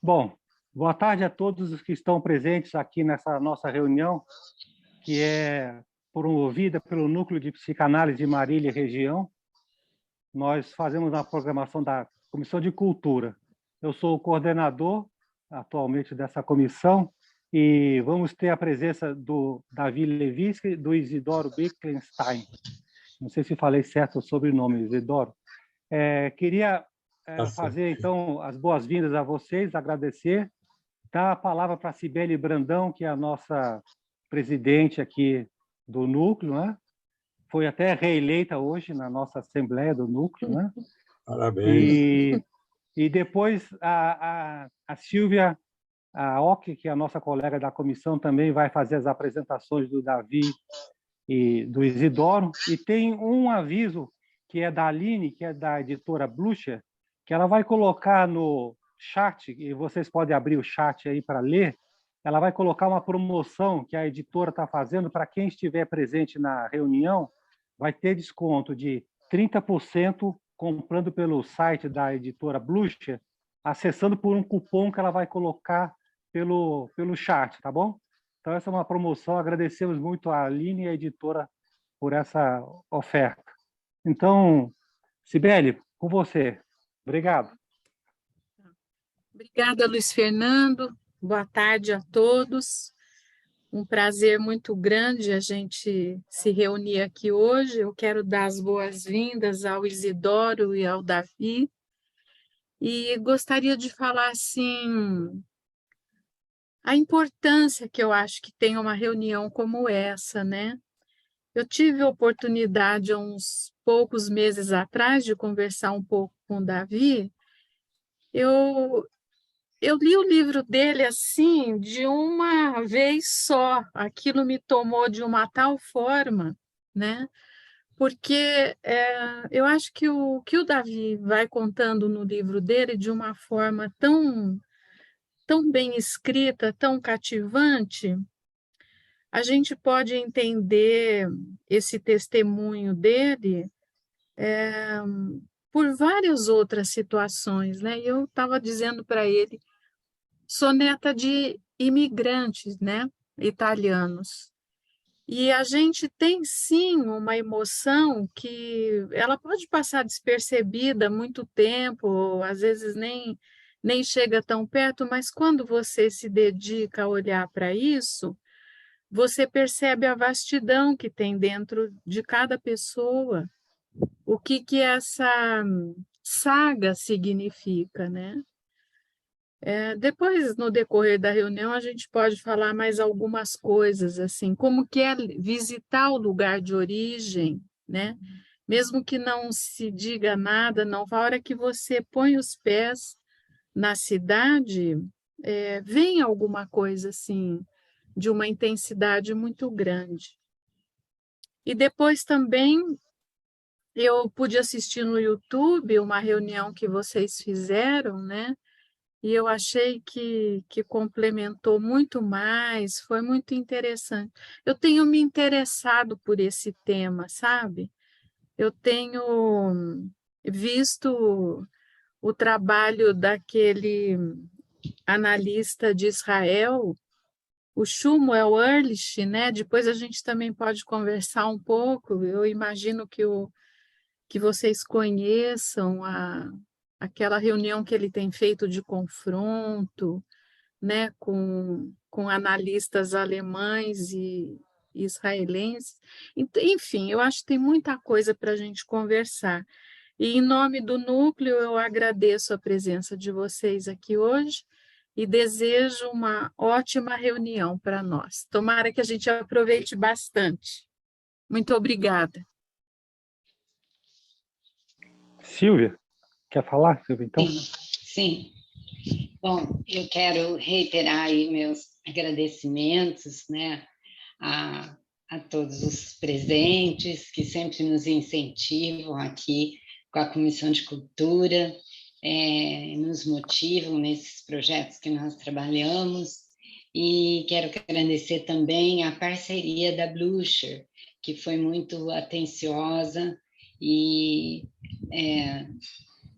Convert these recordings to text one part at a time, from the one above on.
Bom, boa tarde a todos os que estão presentes aqui nessa nossa reunião, que é promovida pelo Núcleo de Psicanálise de Marília e Região. Nós fazemos a programação da Comissão de Cultura. Eu sou o coordenador, atualmente, dessa comissão, e vamos ter a presença do Davi Levinsky e do Isidoro Wittgenstein. Não sei se falei certo o sobrenome, Isidoro. Queria fazer, então, as boas-vindas a vocês, agradecer, dar a palavra para a Cibele Brandão, que é a nossa presidente aqui do Núcleo, né? Foi até reeleita hoje na nossa Assembleia do Núcleo, né? Parabéns. E depois a Silvia Ock, que é a nossa colega da comissão, também vai fazer as apresentações do Davi e do Isidoro. E tem um aviso que é da Aline, que é da editora Blucher, que ela vai colocar no chat, e vocês podem abrir o chat aí para ler. Ela vai colocar uma promoção que a editora está fazendo para quem estiver presente na reunião, vai ter desconto de 30% comprando pelo site da editora Blucher, acessando por um cupom que ela vai colocar pelo chat, tá bom? Então, essa é uma promoção. Agradecemos muito a Aline e a editora por essa oferta. Então, Cibele, com você. Obrigado. Obrigada, Luiz Fernando. Boa tarde a todos. Um prazer muito grande a gente se reunir aqui hoje. Eu quero dar as boas-vindas ao Isidoro e ao Davi. E gostaria de falar, assim, a importância que eu acho que tem uma reunião como essa, né? Eu tive a oportunidade, há uns poucos meses atrás, de conversar um pouco com o Davi. Eu li o livro dele assim, de uma vez só. Aquilo me tomou de uma tal forma, né? Porque eu acho que o Davi vai contando no livro dele de uma forma tão bem escrita, tão cativante, a gente pode entender esse testemunho dele por várias outras situações, né? E eu estava dizendo para ele, sou neta de imigrantes, né, italianos. E a gente tem, sim, uma emoção que ela pode passar despercebida há muito tempo, às vezes nem chega tão perto, mas quando você se dedica a olhar para isso, você percebe a vastidão que tem dentro de cada pessoa, o que essa saga significa, né? Depois, no decorrer da reunião, a gente pode falar mais algumas coisas, assim, como que é visitar o lugar de origem, né? Mesmo que não se diga nada, não, a hora que você põe os pés na cidade, vem alguma coisa, assim, de uma intensidade muito grande. E depois também eu pude assistir no YouTube uma reunião que vocês fizeram, né? E eu achei que complementou muito mais, foi muito interessante. Eu tenho me interessado por esse tema, sabe? Eu tenho visto o trabalho daquele analista de Israel, o Shmuel Ehrlich, né? Depois a gente também pode conversar um pouco. Eu imagino que vocês conheçam aquela reunião que ele tem feito de confronto, né, com analistas alemães e israelenses. Enfim, eu acho que tem muita coisa para a gente conversar. E, em nome do Núcleo, eu agradeço a presença de vocês aqui hoje e desejo uma ótima reunião para nós. Tomara que a gente aproveite bastante. Muito obrigada. Silvia, quer falar, Silvia, então? Sim. Bom, eu quero reiterar aí meus agradecimentos, né, a todos os presentes que sempre nos incentivam aqui com a Comissão de Cultura, nos motivam nesses projetos que nós trabalhamos, e quero agradecer também a parceria da Blucher, que foi muito atenciosa e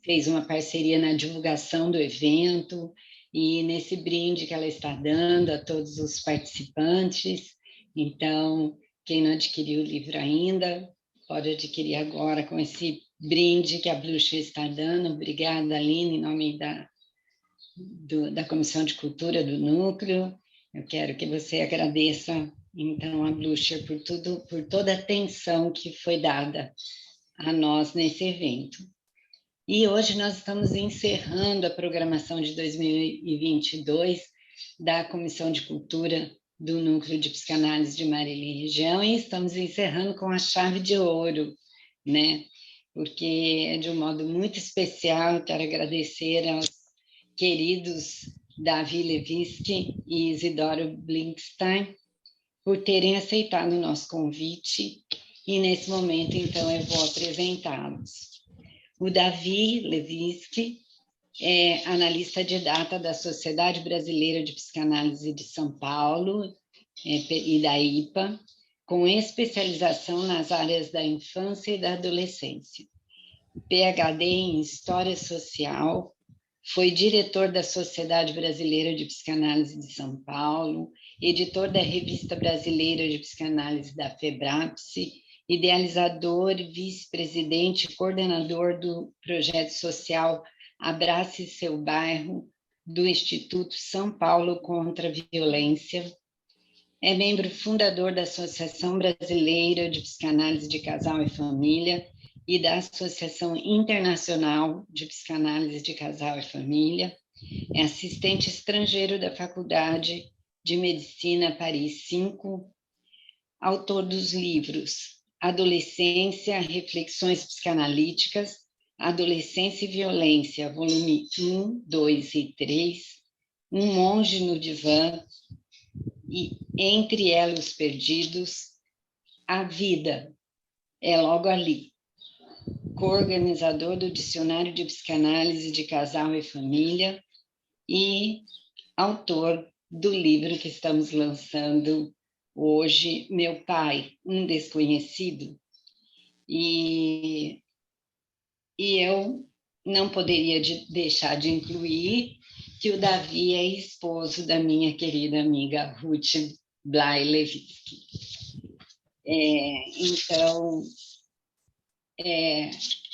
fez uma parceria na divulgação do evento e nesse brinde que ela está dando a todos os participantes. Então, quem não adquiriu o livro ainda, pode adquirir agora com esse brinde que a Blucher está dando. Obrigada, Aline, em nome da Comissão de Cultura do Núcleo. Eu quero que você agradeça, então, a Blucher por toda a atenção que foi dada a nós nesse evento. E hoje nós estamos encerrando a programação de 2022 da Comissão de Cultura do Núcleo de Psicanálise de Marília e região, e estamos encerrando com a chave de ouro, né? Porque é de um modo muito especial. Quero agradecer aos queridos Davi Levitsky e Isidoro Blinkstein por terem aceitado o nosso convite, e nesse momento, então, eu vou apresentá-los. O Davi Levitsky é analista de data da Sociedade Brasileira de Psicanálise de São Paulo e da IPA, com especialização nas áreas da infância e da adolescência. PhD em História Social, foi diretor da Sociedade Brasileira de Psicanálise de São Paulo, editor da Revista Brasileira de Psicanálise da FEBRAPSE, idealizador, vice-presidente e coordenador do projeto social Abrace Seu Bairro, do Instituto São Paulo contra a Violência. É membro fundador da Associação Brasileira de Psicanálise de Casal e Família e da Associação Internacional de Psicanálise de Casal e Família. É assistente estrangeiro da Faculdade de Medicina Paris 5, autor dos livros Adolescência, Reflexões Psicanalíticas, Adolescência e Violência, volume 1, 2 e 3, Um Monge no Divã, e Entre Elos Perdidos, A Vida é Logo Ali, co-organizador do Dicionário de Psicanálise de Casal e Família e autor do livro que estamos lançando hoje, Meu Pai, um Desconhecido. E eu não poderia deixar de incluir que o Davi é esposo da minha querida amiga Ruth Blay Levitsky. Então,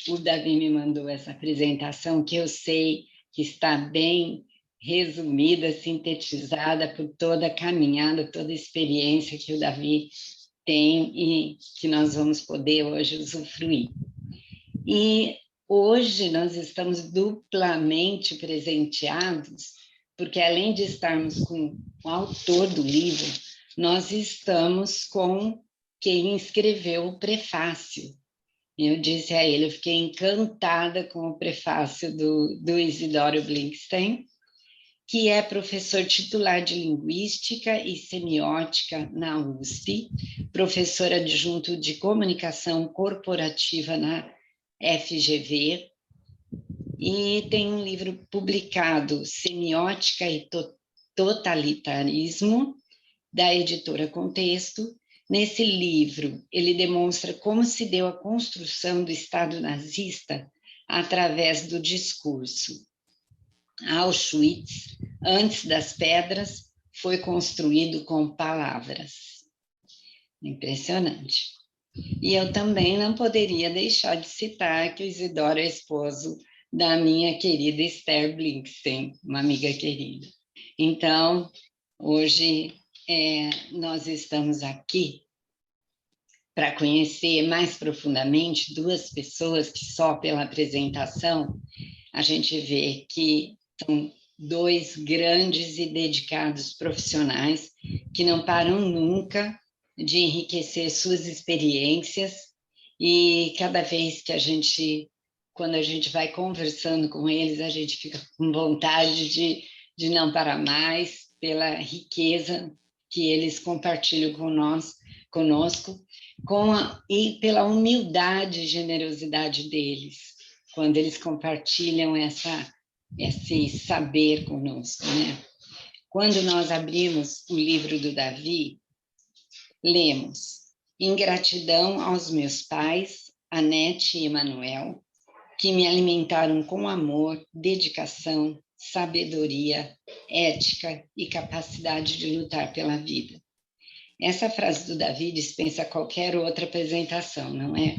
o Davi me mandou essa apresentação, que eu sei que está bem resumida, sintetizada por toda a caminhada, toda a experiência que o Davi tem e que nós vamos poder hoje usufruir. E hoje nós estamos duplamente presenteados, porque além de estarmos com o autor do livro, nós estamos com quem escreveu o prefácio. Eu disse a ele, eu fiquei encantada com o prefácio do Isidoro Blinkstein, que é professor titular de Linguística e Semiótica na USP, professor adjunto de Comunicação Corporativa na FGV, e tem um livro publicado, Semiótica e Totalitarismo, da editora Contexto. Nesse livro, ele demonstra como se deu a construção do Estado nazista através do discurso. Auschwitz, antes das pedras, foi construído com palavras. Impressionante. E eu também não poderia deixar de citar que o Isidoro é esposo da minha querida Esther Blinkstein, uma amiga querida. Então, hoje nós estamos aqui para conhecer mais profundamente duas pessoas que só pela apresentação a gente vê que são dois grandes e dedicados profissionais que não param nunca de enriquecer suas experiências, e cada vez que quando a gente vai conversando com eles, a gente fica com vontade de não parar mais pela riqueza que eles compartilham conosco, e pela humildade e generosidade deles, quando eles compartilham esse saber conosco, né? Quando nós abrimos o livro do Davi, lemos: Em gratidão aos meus pais, Anete e Emanuel, que me alimentaram com amor, dedicação, sabedoria, ética e capacidade de lutar pela vida. Essa frase do Davi dispensa qualquer outra apresentação, não é?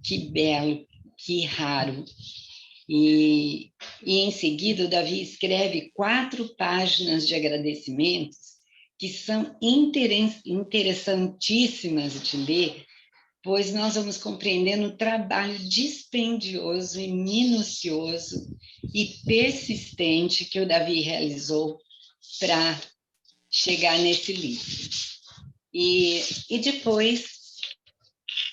Que belo, que raro. E em seguida, o Davi escreve 4 páginas de agradecimentos que são interessantíssimas de ler, pois nós vamos compreendendo o trabalho dispendioso e minucioso e persistente que o Davi realizou para chegar nesse livro. E depois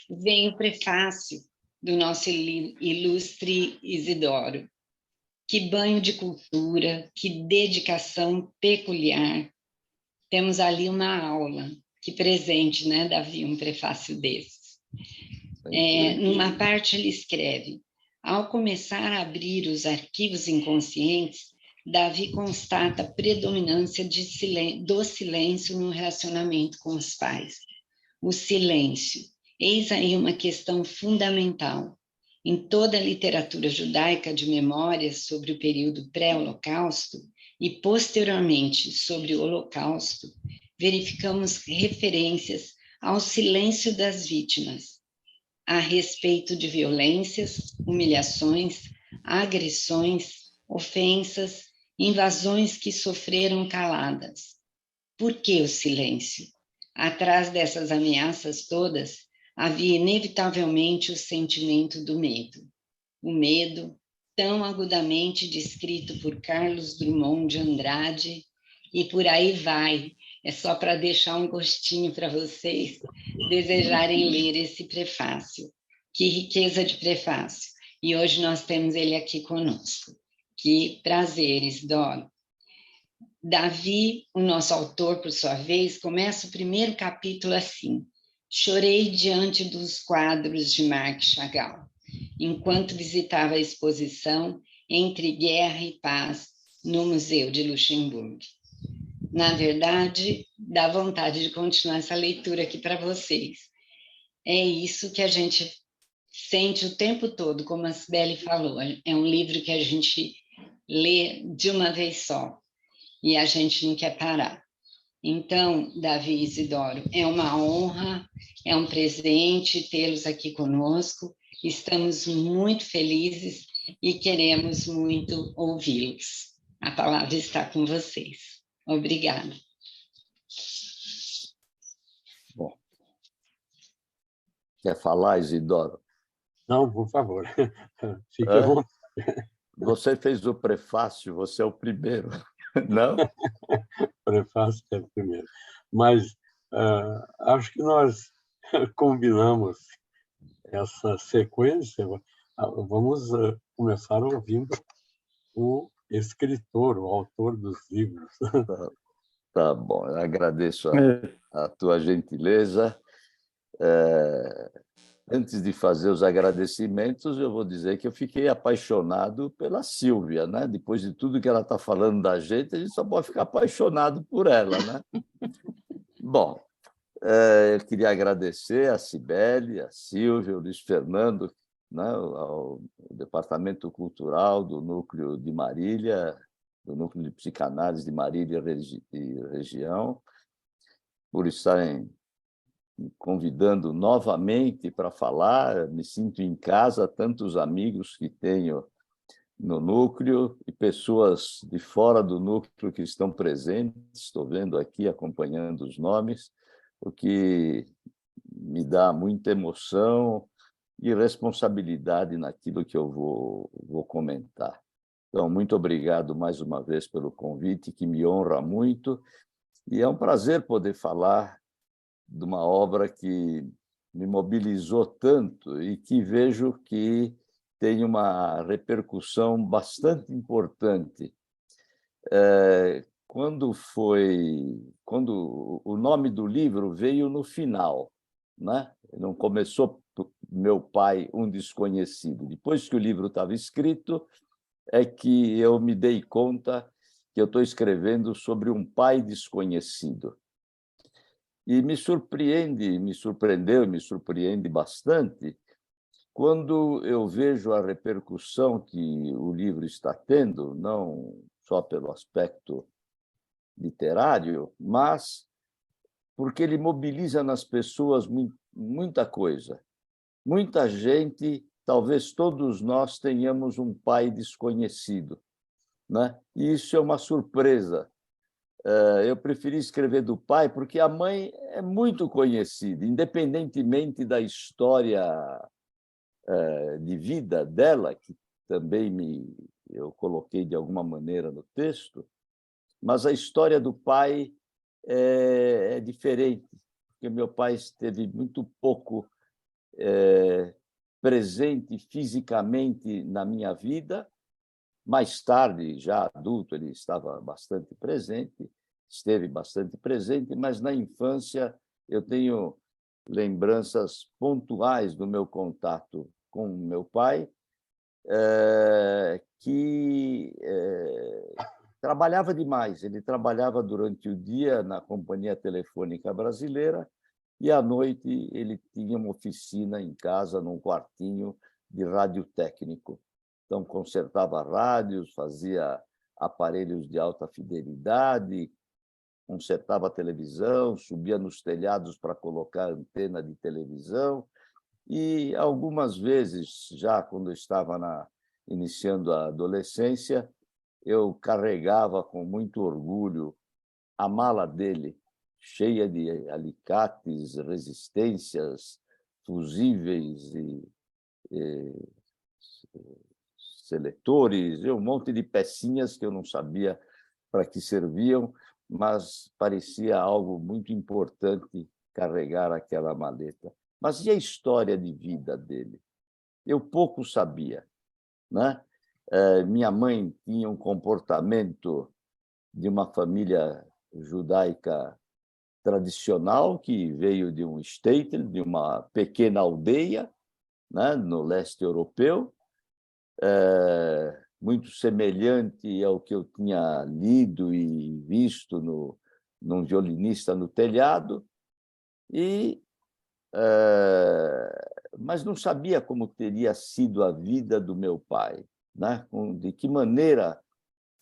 vem o prefácio do nosso ilustre Isidoro. Que banho de cultura, que dedicação peculiar. Temos ali uma aula. Que presente, né, Davi, um prefácio desses. Numa parte ele escreve: ao começar a abrir os arquivos inconscientes, Davi constata a predominância do silêncio no relacionamento com os pais. O silêncio. Eis aí uma questão fundamental. Em toda a literatura judaica de memórias sobre o período pré-holocausto e posteriormente sobre o holocausto, verificamos referências ao silêncio das vítimas, a respeito de violências, humilhações, agressões, ofensas, invasões que sofreram caladas. Por que o silêncio? Atrás dessas ameaças todas, havia inevitavelmente o sentimento do medo. O medo, tão agudamente descrito por Carlos Drummond de Andrade, e por aí vai. É só para deixar um gostinho para vocês desejarem ler esse prefácio. Que riqueza de prefácio! E hoje nós temos ele aqui conosco. Que prazer, Isidoro. Davi, o nosso autor, por sua vez, começa o primeiro capítulo assim: chorei diante dos quadros de Marc Chagall, enquanto visitava a exposição Entre Guerra e Paz no Museu de Luxemburgo. Na verdade, dá vontade de continuar essa leitura aqui para vocês. É isso que a gente sente o tempo todo, como a Cibele falou. É um livro que a gente lê de uma vez só e a gente não quer parar. Então, Davi e Isidoro, é uma honra, é um presente tê-los aqui conosco. Estamos muito felizes e queremos muito ouvi-los. A palavra está com vocês. Obrigada. Bom, Quer falar, Isidoro? não, por favor. Fique à vontade. Você fez o prefácio, você é o primeiro, não? Prefácio é o primeiro. Mas acho que nós combinamos essa sequência. Vamos começar ouvindo o escritor, o autor dos livros. Tá bom, eu agradeço a tua gentileza. Antes de fazer os agradecimentos, eu vou dizer que eu fiquei apaixonado pela Sílvia, né? Depois de tudo que ela está falando da gente, a gente só pode ficar apaixonado por ela, né? Bom, eu queria agradecer a Cibele, a Sílvia, o Luiz Fernando, né? Ao Departamento Cultural do Núcleo de Marília, do Núcleo de Psicanálise de Marília e região, por estarem me convidando novamente para falar. Me sinto em casa, tantos amigos que tenho no núcleo e pessoas de fora do núcleo que estão presentes, estou vendo aqui, acompanhando os nomes, o que me dá muita emoção e responsabilidade naquilo que eu vou comentar. Então, muito obrigado mais uma vez pelo convite, que me honra muito, e é um prazer poder falar de uma obra que me mobilizou tanto e que vejo que tem uma repercussão bastante importante. Quando o nome do livro veio no final, né? Não começou Meu Pai, um Desconhecido. Depois que o livro estava escrito, é que eu me dei conta que eu estou escrevendo sobre um pai desconhecido. E me surpreende bastante quando eu vejo a repercussão que o livro está tendo, não só pelo aspecto literário, mas porque ele mobiliza nas pessoas muita coisa. Muita gente, talvez todos nós tenhamos um pai desconhecido, né? E isso é uma surpresa. Eu preferi escrever do pai porque a mãe é muito conhecida, independentemente da história de vida dela, que também eu coloquei de alguma maneira no texto, mas a história do pai é diferente, porque meu pai esteve muito pouco presente fisicamente na minha vida. Mais tarde, já adulto, ele estava bastante presente, esteve bastante presente, mas na infância eu tenho lembranças pontuais do meu contato com meu pai, que trabalhava demais. Ele trabalhava durante o dia na Companhia Telefônica Brasileira e, à noite, ele tinha uma oficina em casa, num quartinho de radiotécnico. Então, consertava rádios, fazia aparelhos de alta fidelidade, consertava a televisão, subia nos telhados para colocar antena de televisão. E, algumas vezes, já quando eu estava iniciando a adolescência, eu carregava com muito orgulho a mala dele, cheia de alicates, resistências, fusíveis e seletores, um monte de pecinhas que eu não sabia para que serviam, mas parecia algo muito importante carregar aquela maleta. Mas e a história de vida dele? Eu pouco sabia, né? Minha mãe tinha um comportamento de uma família judaica tradicional que veio de um shtetl, de uma pequena aldeia, né, no leste europeu, muito semelhante ao que eu tinha lido e visto num violinista no telhado, mas não sabia como teria sido a vida do meu pai, né? De que maneira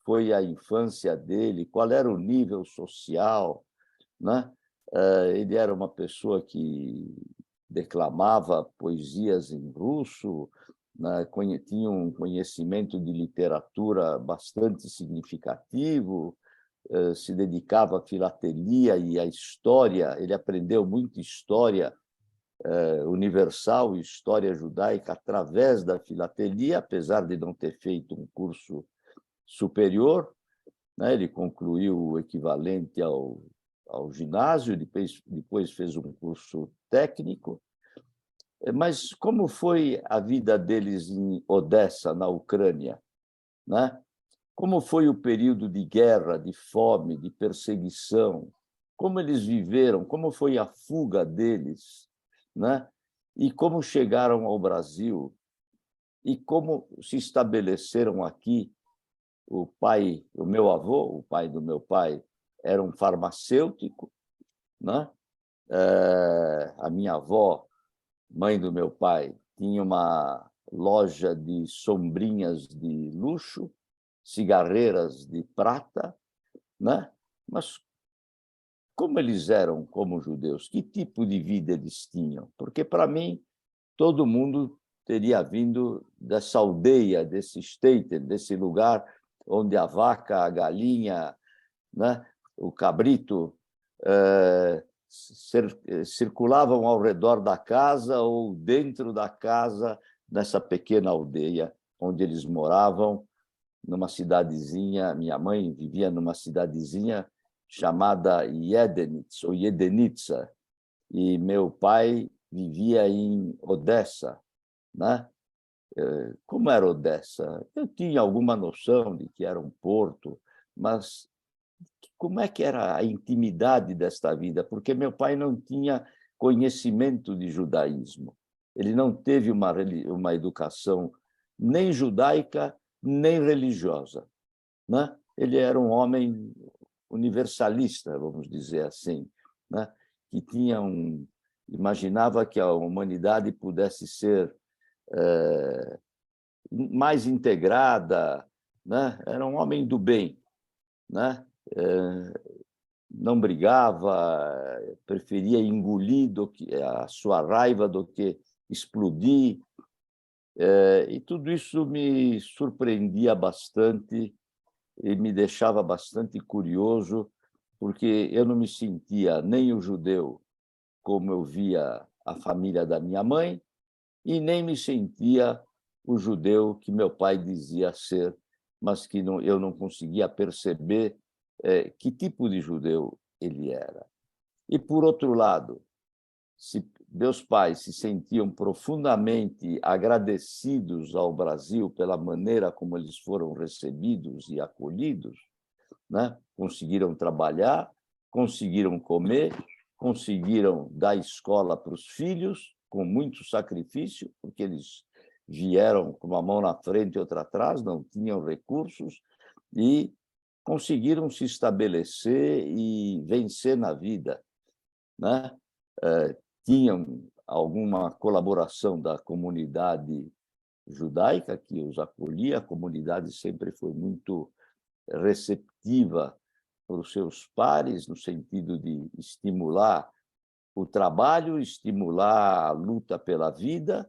foi a infância dele, qual era o nível social, né? Ele era uma pessoa que declamava poesias em russo, né? Tinha um conhecimento de literatura bastante significativo, se dedicava à filatelia e à história. Ele aprendeu muito história universal e história judaica através da filatelia, apesar de não ter feito um curso superior, né? Ele concluiu o equivalente ao ginásio, depois fez um curso técnico. Mas como foi a vida deles em Odessa, na Ucrânia, né? Como foi o período de guerra, de fome, de perseguição? Como eles viveram? Como foi a fuga deles, né? E como chegaram ao Brasil? E como se estabeleceram aqui? O meu avô, o pai do meu pai, era um farmacêutico, né? A minha avó, mãe do meu pai, tinha uma loja de sombrinhas de luxo, cigarreiras de prata, né? Mas como eles eram como judeus? Que tipo de vida eles tinham? Porque, para mim, todo mundo teria vindo dessa aldeia, desse shtetl, desse lugar onde a vaca, a galinha, né, o cabrito circulavam ao redor da casa ou dentro da casa, nessa pequena aldeia onde eles moravam, numa cidadezinha. Minha mãe vivia numa cidadezinha chamada Yedenitz, ou Yedenitsa, e meu pai vivia em Odessa, né? Como era Odessa? Eu tinha alguma noção de que era um porto, mas como é que era a intimidade desta vida? Porque meu pai não tinha conhecimento de judaísmo. Ele não teve uma educação nem judaica, nem religiosa, né? Ele era um homem universalista, vamos dizer assim, né? Que imaginava que a humanidade pudesse ser mais integrada, né? Era um homem do bem, né? Não brigava, preferia engolir a sua raiva do que explodir. E tudo isso me surpreendia bastante e me deixava bastante curioso, porque eu não me sentia nem o judeu como eu via a família da minha mãe, e nem me sentia o judeu que meu pai dizia ser, mas que eu não conseguia perceber que tipo de judeu ele era. E, por outro lado, se meus pais se sentiam profundamente agradecidos ao Brasil pela maneira como eles foram recebidos e acolhidos, né? Conseguiram trabalhar, conseguiram comer, conseguiram dar escola para os filhos, com muito sacrifício, porque eles vieram com uma mão na frente e outra atrás, não tinham recursos, e conseguiram se estabelecer e vencer na vida, né? Tinham alguma colaboração da comunidade judaica que os acolhia, a comunidade sempre foi muito receptiva para os seus pares, no sentido de estimular o trabalho, estimular a luta pela vida,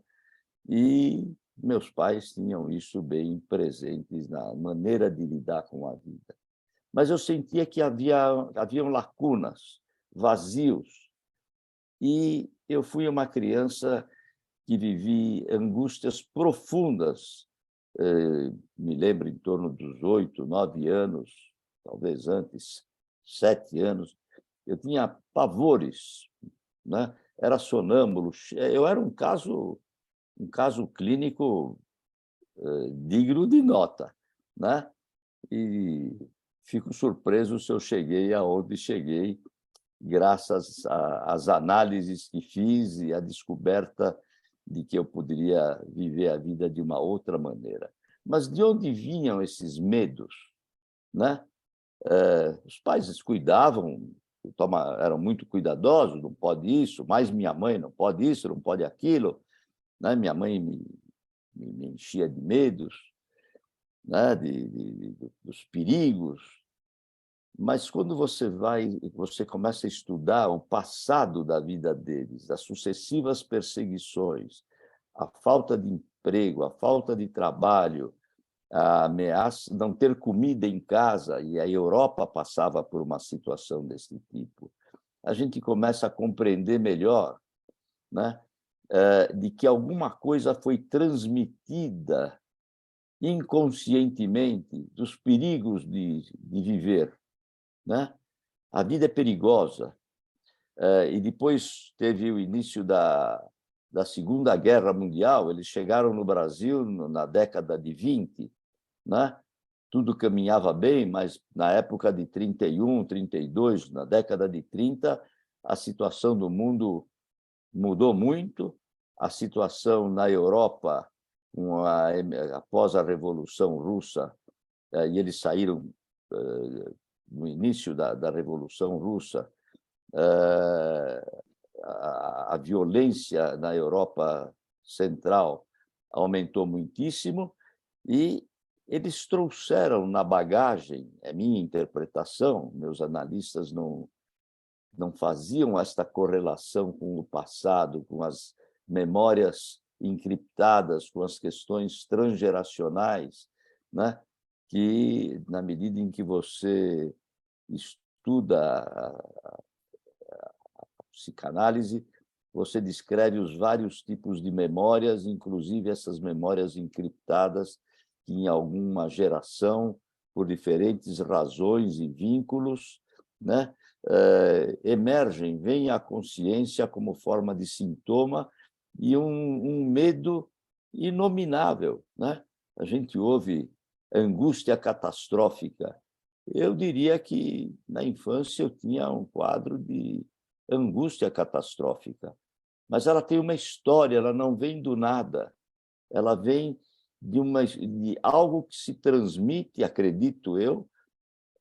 e meus pais tinham isso bem presentes na maneira de lidar com a vida. Mas eu sentia que haviam lacunas, vazios, e eu fui uma criança que vivi angústias profundas. Me lembro em torno dos 8, 9 anos, talvez antes, 7 anos, eu tinha pavores, né? Era sonâmbulo. Eu era um caso clínico digno de nota, né? E fico surpreso se eu cheguei aonde cheguei, graças às análises que fiz e à descoberta de que eu poderia viver a vida de uma outra maneira. Mas de onde vinham esses medos, né? Os pais cuidavam, eram muito cuidadosos, não pode isso, mais minha mãe não pode isso, não pode aquilo, né? Minha mãe me enchia de medos, né? Dos perigos. Mas quando você começa a estudar o passado da vida deles, as sucessivas perseguições, a falta de emprego, a falta de trabalho, a ameaça, não ter comida em casa, e a Europa passava por uma situação desse tipo, a gente começa a compreender melhor, né, de que alguma coisa foi transmitida inconscientemente dos perigos de viver, né? A vida é perigosa. E depois teve o início da Segunda Guerra Mundial, eles chegaram no Brasil na década de 20, né? Tudo caminhava bem, mas na época de 31, 32, na década de 30, a situação do mundo mudou muito, a situação na Europa, após a Revolução Russa, e eles saíram no início da Revolução Russa, a violência na Europa Central aumentou muitíssimo, e eles trouxeram na bagagem, é minha interpretação, meus analistas não faziam esta correlação com o passado, com as memórias encriptadas, com as questões transgeracionais, né? Que, na medida em que você estuda a psicanálise, você descreve os vários tipos de memórias, inclusive essas memórias encriptadas que, em alguma geração, por diferentes razões e vínculos, né, emergem, vêm à consciência como forma de sintoma e um medo inominável, né? A gente ouve angústia catastrófica. Eu diria que, na infância, eu tinha um quadro de angústia catastrófica, mas ela tem uma história, ela não vem do nada, ela vem de algo que se transmite, acredito eu,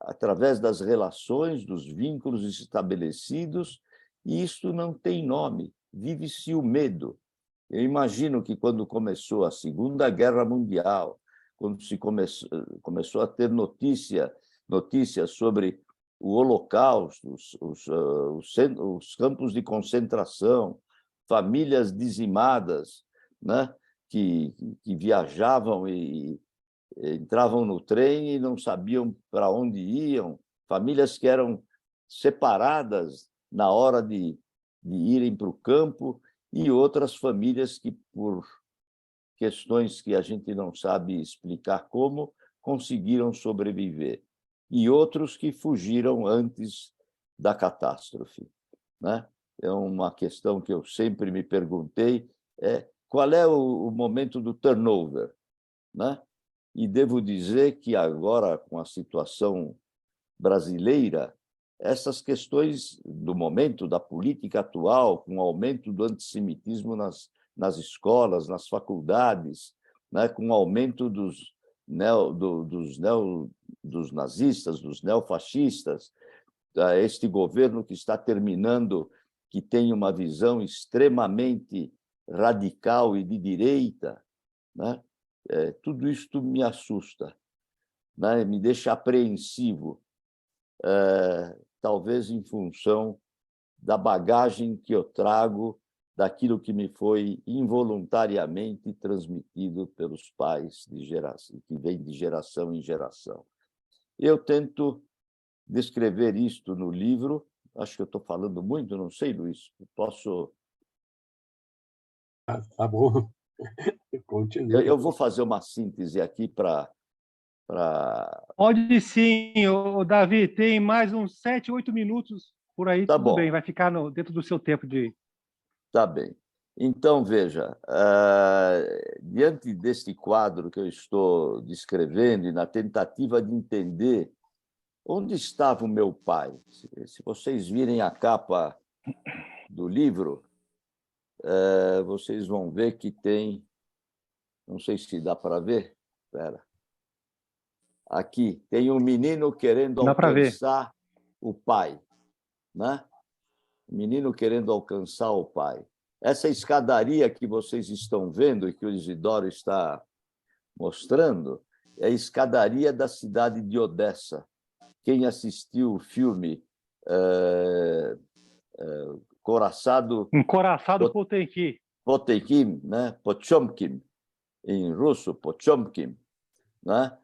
através das relações, dos vínculos estabelecidos, e isto não tem nome, vive-se o medo. Eu imagino que quando começou a Segunda Guerra Mundial, quando se começou a ter notícias sobre o Holocausto, os campos de concentração, famílias dizimadas, né, que viajavam e entravam no trem e não sabiam para onde iam, famílias que eram separadas na hora de irem para o campo, e outras famílias que, por questões que a gente não sabe explicar como, conseguiram sobreviver. E outros que fugiram antes da catástrofe, né? É uma questão que eu sempre me perguntei, qual é o momento do turnover, né? E devo dizer que agora, com a situação brasileira, essas questões do momento, da política atual, com o aumento do antissemitismo nas escolas, nas faculdades, né, com o aumento dos nazistas, dos neofascistas, este governo que está terminando, que tem uma visão extremamente radical e de direita, né? Tudo isso me assusta, né? Me deixa apreensivo, talvez em função da bagagem que eu trago, daquilo que me foi involuntariamente transmitido pelos pais de geração, que vem de geração em geração. Eu tento descrever isto no livro. Acho que eu estou falando muito, não sei, Luiz. Posso... Tá bom. Continue. Eu vou fazer uma síntese aqui para... Pode sim, Davi. Tem mais uns 7, 8 minutos por aí. Tá Tudo bom. bem, vai ficar dentro do seu tempo de... Tá bem. Então, veja, diante deste quadro que eu estou descrevendo e na tentativa de entender onde estava o meu pai, se vocês virem a capa do livro, vocês vão ver que tem, não sei se dá para ver, espera. Aqui tem um menino querendo Dá para ver. alcançar o pai, né? O menino querendo alcançar o pai. Essa escadaria que vocês estão vendo e que o Isidoro está mostrando é a escadaria da cidade de Odessa. Quem assistiu o filme Encoraçado Potemkin, né? Pochomkin, em russo, Pochomkin, né?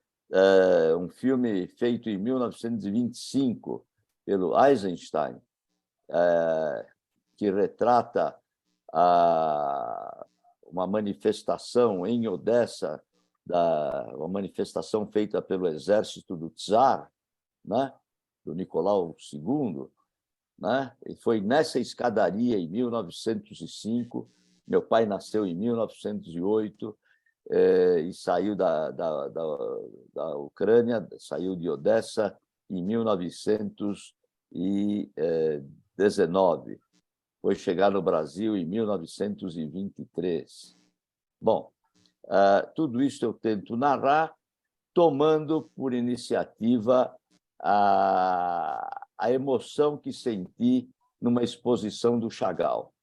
Um filme feito em 1925 pelo Eisenstein, que retrata uma manifestação em Odessa, uma manifestação feita pelo exército do Tsar, né? Do Nicolau II, né? E foi nessa escadaria, em 1905, meu pai nasceu em 1908, e saiu da Ucrânia, saiu de Odessa em 1919. Foi chegar no Brasil em 1923. Bom, tudo isso eu tento narrar, tomando por iniciativa a emoção que senti numa exposição do Chagall,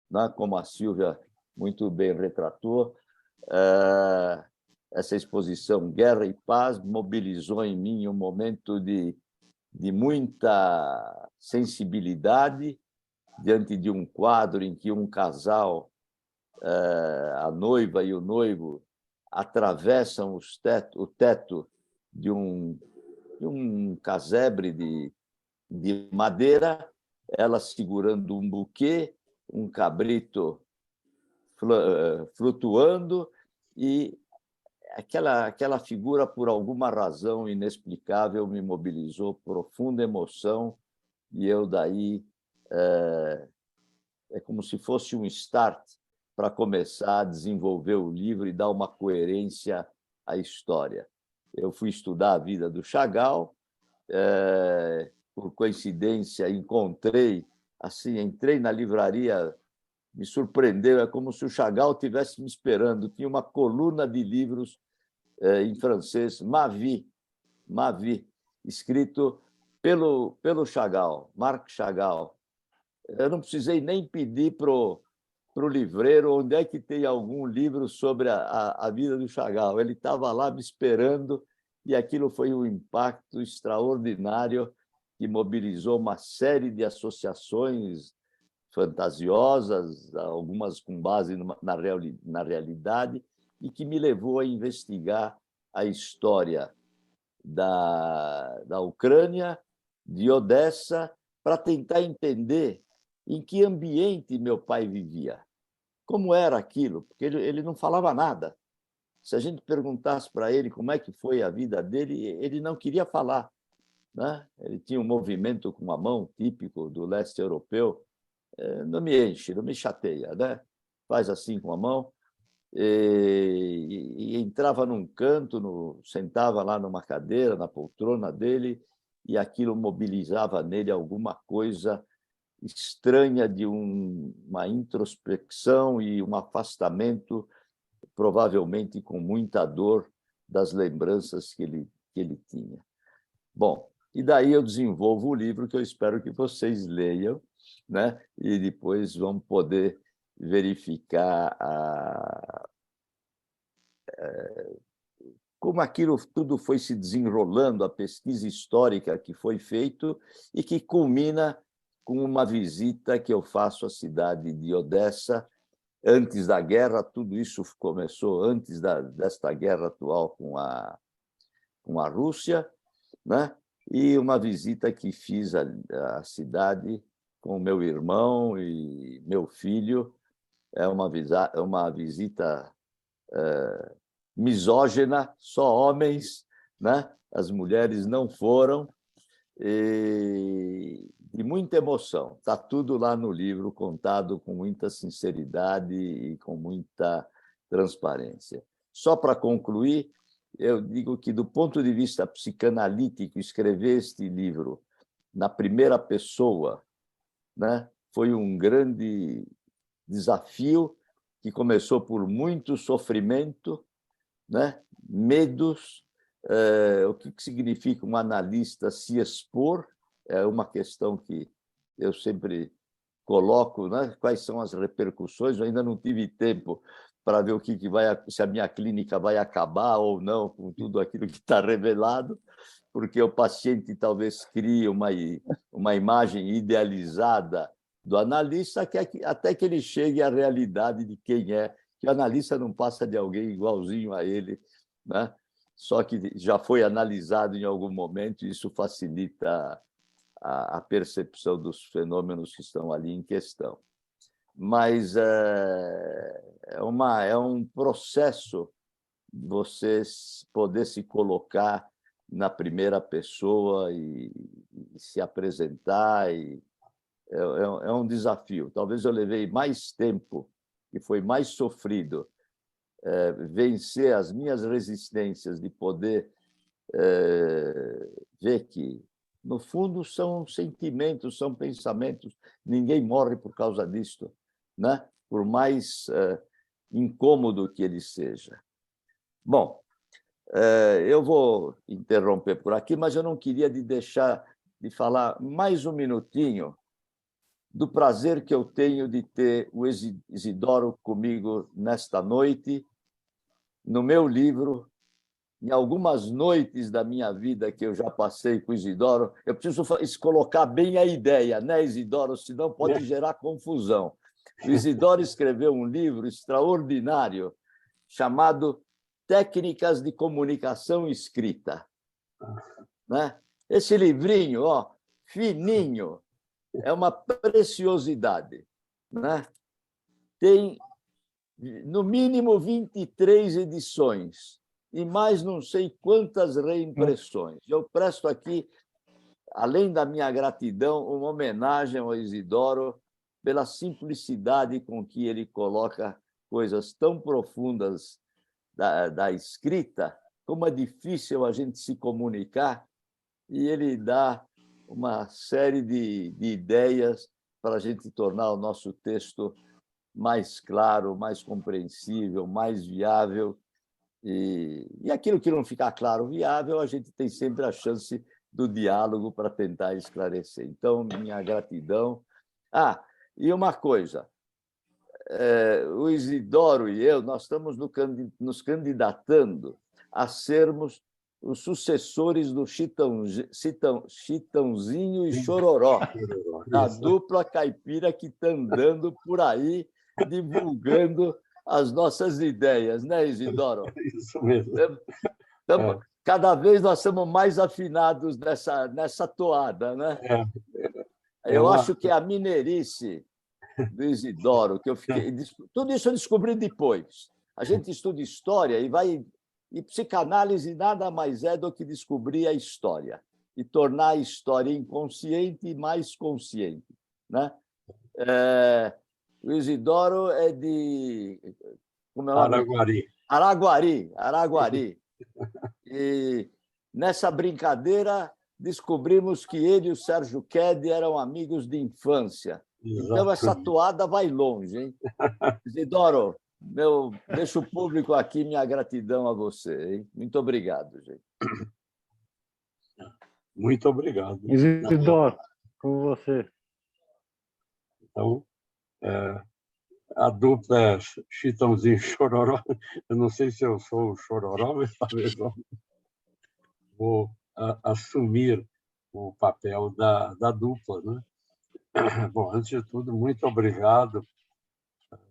né? Como a Sílvia muito bem retratou, essa exposição Guerra e Paz mobilizou em mim um momento de muita sensibilidade diante de um quadro em que um casal, a noiva e o noivo, atravessam o teto de um casebre de madeira, ela segurando um buquê, um cabrito flutuando, e aquela figura, por alguma razão inexplicável, me mobilizou profunda emoção, e eu daí é como se fosse um start para começar a desenvolver o livro e dar uma coerência à história. Eu fui estudar a vida do Chagall, por coincidência entrei na livraria, me surpreendeu, é como se o Chagall estivesse me esperando. Tinha uma coluna de livros em francês, Ma Vie, escrito pelo Chagall, Marc Chagall. Eu não precisei nem pedir para o para o livreiro onde é que tem algum livro sobre a vida do Chagall. Ele estava lá me esperando e aquilo foi um impacto extraordinário que mobilizou uma série de associações fantasiosas, algumas com base na realidade, e que me levou a investigar a história da Ucrânia, de Odessa, para tentar entender em que ambiente meu pai vivia, como era aquilo, porque ele não falava nada. Se a gente perguntasse para ele como é que foi a vida dele, ele não queria falar, né? Ele tinha um movimento com a mão típico do leste europeu, não me enche, não me chateia, né? Faz assim com a mão e entrava num canto, sentava lá numa cadeira, na poltrona dele, e aquilo mobilizava nele alguma coisa estranha de uma introspecção e um afastamento, provavelmente com muita dor das lembranças que ele tinha. Bom, e daí eu desenvolvo o livro que eu espero que vocês leiam, né? E depois vão poder verificar como aquilo tudo foi se desenrolando, a pesquisa histórica que foi feita e que culmina com uma visita que eu faço à cidade de Odessa antes da guerra. Tudo isso começou antes desta guerra atual com a Rússia, né? E uma visita que fiz à cidade com meu irmão e meu filho. É uma visita misógina, só homens, né? As mulheres não foram, e de muita emoção. Está tudo lá no livro, contado com muita sinceridade e com muita transparência. Só para concluir, eu digo que, do ponto de vista psicanalítico, escrever este livro na primeira pessoa, né, foi um grande desafio que começou por muito sofrimento, né, medos. O que significa um analista se expor? É uma questão que eu sempre coloco, né? Quais são as repercussões? Eu ainda não tive tempo para ver se a minha clínica vai acabar ou não com tudo aquilo que está revelado, porque o paciente talvez crie uma imagem idealizada do analista até que ele chegue à realidade de quem é, que o analista não passa de alguém igualzinho a ele, né? Só que já foi analisado em algum momento, e isso facilita a percepção dos fenômenos que estão ali em questão. Mas é um processo você poder se colocar na primeira pessoa e se apresentar. É um desafio. Talvez eu levei mais tempo e foi mais sofrido vencer as minhas resistências de poder ver que, no fundo, são sentimentos, são pensamentos. Ninguém morre por causa disto, né? Por mais incômodo que ele seja. Bom, eu vou interromper por aqui, mas eu não queria deixar de falar mais um minutinho do prazer que eu tenho de ter o Isidoro comigo nesta noite, no meu livro. Em algumas noites da minha vida que eu já passei com o Isidoro, eu preciso colocar bem a ideia, né, Isidoro? Senão pode gerar confusão. O Isidoro escreveu um livro extraordinário chamado Técnicas de Comunicação Escrita, né? Esse livrinho, ó, fininho, é uma preciosidade, né? Tem, no mínimo, 23 edições e mais não sei quantas reimpressões. Eu presto aqui, além da minha gratidão, uma homenagem ao Isidoro pela simplicidade com que ele coloca coisas tão profundas da escrita, como é difícil a gente se comunicar, e ele dá uma série de ideias para a gente tornar o nosso texto mais claro, mais compreensível, mais viável. E aquilo que não ficar claro, viável, a gente tem sempre a chance do diálogo para tentar esclarecer. Então, minha gratidão. E uma coisa, o Isidoro e eu, nós estamos nos candidatando a sermos os sucessores do Chitãozinho e Chororó, a dupla caipira que está andando por aí divulgando as nossas ideias, né, Isidoro? Isso mesmo. Cada vez nós estamos mais afinados nessa toada, né? Eu acho que é a mineirice do Isidoro, que eu fiquei. Tudo isso eu descobri depois. A gente estuda história e psicanálise nada mais é do que descobrir a história e tornar a história inconsciente mais consciente, né? O Isidoro é de como é o nome? Araguari. E nessa brincadeira descobrimos que ele e o Sérgio Quede eram amigos de infância. Então essa toada vai longe, hein? Isidoro, deixo o público aqui minha gratidão a você, hein? Muito obrigado, gente. Muito obrigado. Isidoro, com você. Então, a dupla é Chitãozinho e Chororó. Eu não sei se eu sou o Chororó, mas talvez eu vou assumir o papel da dupla, né? Bom, antes de tudo, muito obrigado,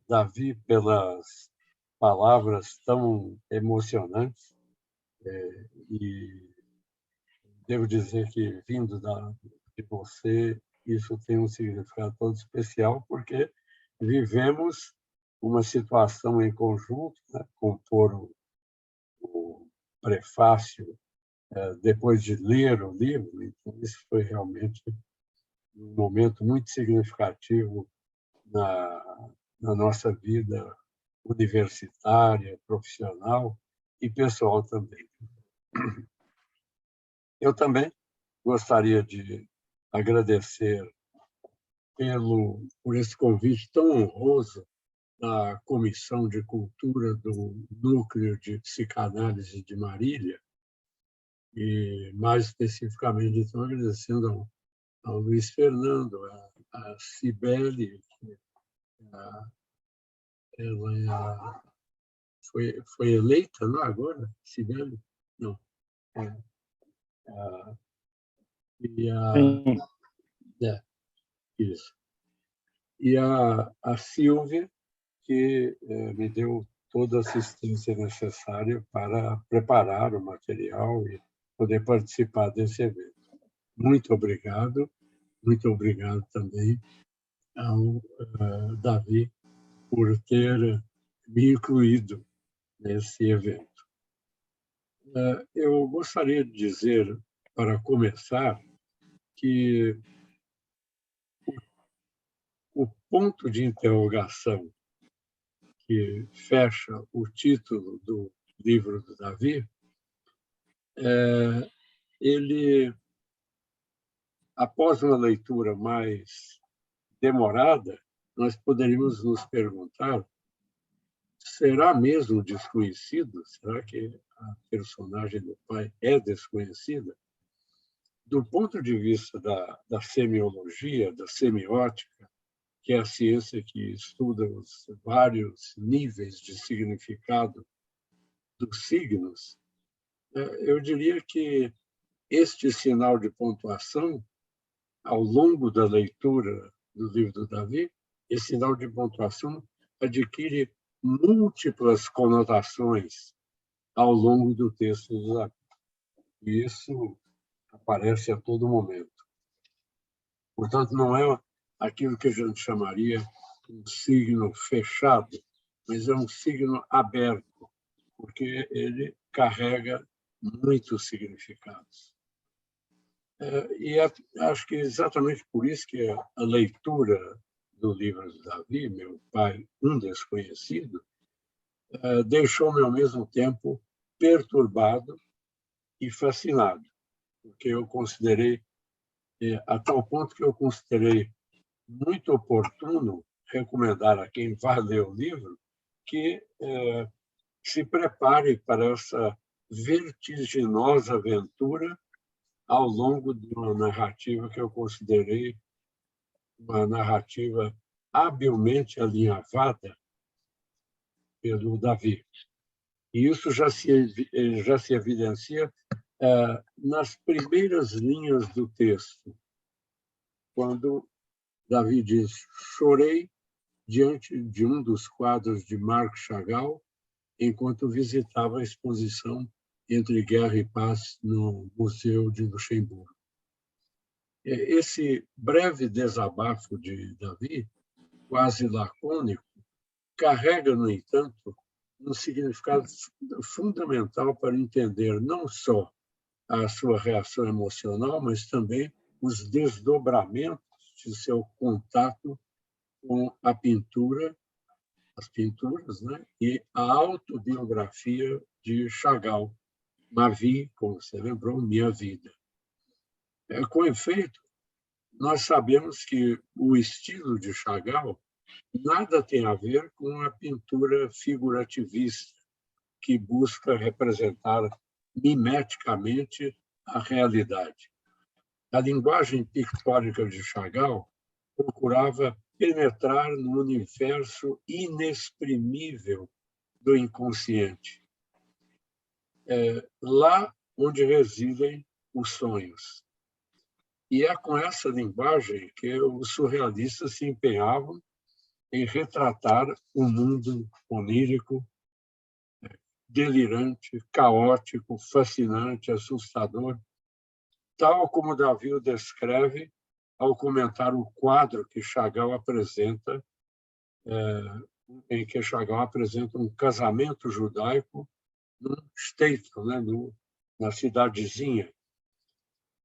Davi, pelas palavras tão emocionantes. E devo dizer que, vindo de você, isso tem um significado todo especial, porque vivemos uma situação em conjunto, né? Compor o prefácio depois de ler o livro. Então, isso foi realmente um momento muito significativo na nossa vida universitária, profissional e pessoal também. Eu também gostaria de agradecer por esse convite tão honroso da Comissão de Cultura do Núcleo de Psicanálise de Marília, e, mais especificamente, então, agradecendo ao Luiz Fernando, a Cibele, que ela foi eleita, não agora? Cibele? Não. Isso. E a Silvia, que me deu toda a assistência necessária para preparar o material e poder participar desse evento. Muito obrigado também ao Davi por ter me incluído nesse evento. Eu gostaria de dizer, para começar, que o ponto de interrogação que fecha o título do livro do Davi, ele, após uma leitura mais demorada, nós poderíamos nos perguntar: será mesmo desconhecido? Será que a personagem do pai é desconhecida? Do ponto de vista da semiologia, da semiótica, que é a ciência que estuda os vários níveis de significado dos signos, eu diria que este sinal de pontuação, ao longo da leitura do livro do Davi, esse sinal de pontuação adquire múltiplas conotações ao longo do texto do Davi. E isso aparece a todo momento. Portanto, não é aquilo que a gente chamaria um signo fechado, mas é um signo aberto, porque ele carrega muitos significados. E acho que é exatamente por isso que a leitura do livro do Davi, Meu Pai, um Desconhecido, deixou-me ao mesmo tempo perturbado e fascinado, porque eu considerei, a tal ponto que eu considerei muito oportuno recomendar a quem vai ler o livro que se prepare para essa vertiginosa aventura ao longo de uma narrativa que eu considerei uma narrativa habilmente alinhavada pelo Davi. E isso já se evidencia nas primeiras linhas do texto, quando Davi diz: chorei diante de um dos quadros de Marc Chagall enquanto visitava a exposição Entre Guerra e Paz no Museu de Luxemburgo. Esse breve desabafo de Davi, quase lacônico, carrega, no entanto, um significado fundamental para entender não só a sua reação emocional, mas também os desdobramentos de seu contato com a pintura, as pinturas, né? E a autobiografia de Chagall, Ma Vie, como você lembrou, Minha Vida. Com efeito, nós sabemos que o estilo de Chagall nada tem a ver com a pintura figurativista, que busca representar mimeticamente a realidade. A linguagem pictórica de Chagall procurava penetrar no universo inexprimível do inconsciente, lá onde residem os sonhos. E é com essa linguagem que os surrealistas se empenhavam em retratar um mundo onírico, delirante, caótico, fascinante, assustador, tal como Davi o descreve ao comentar o quadro que Chagall apresenta, em que Chagall apresenta um casamento judaico num shtetl, né, na cidadezinha,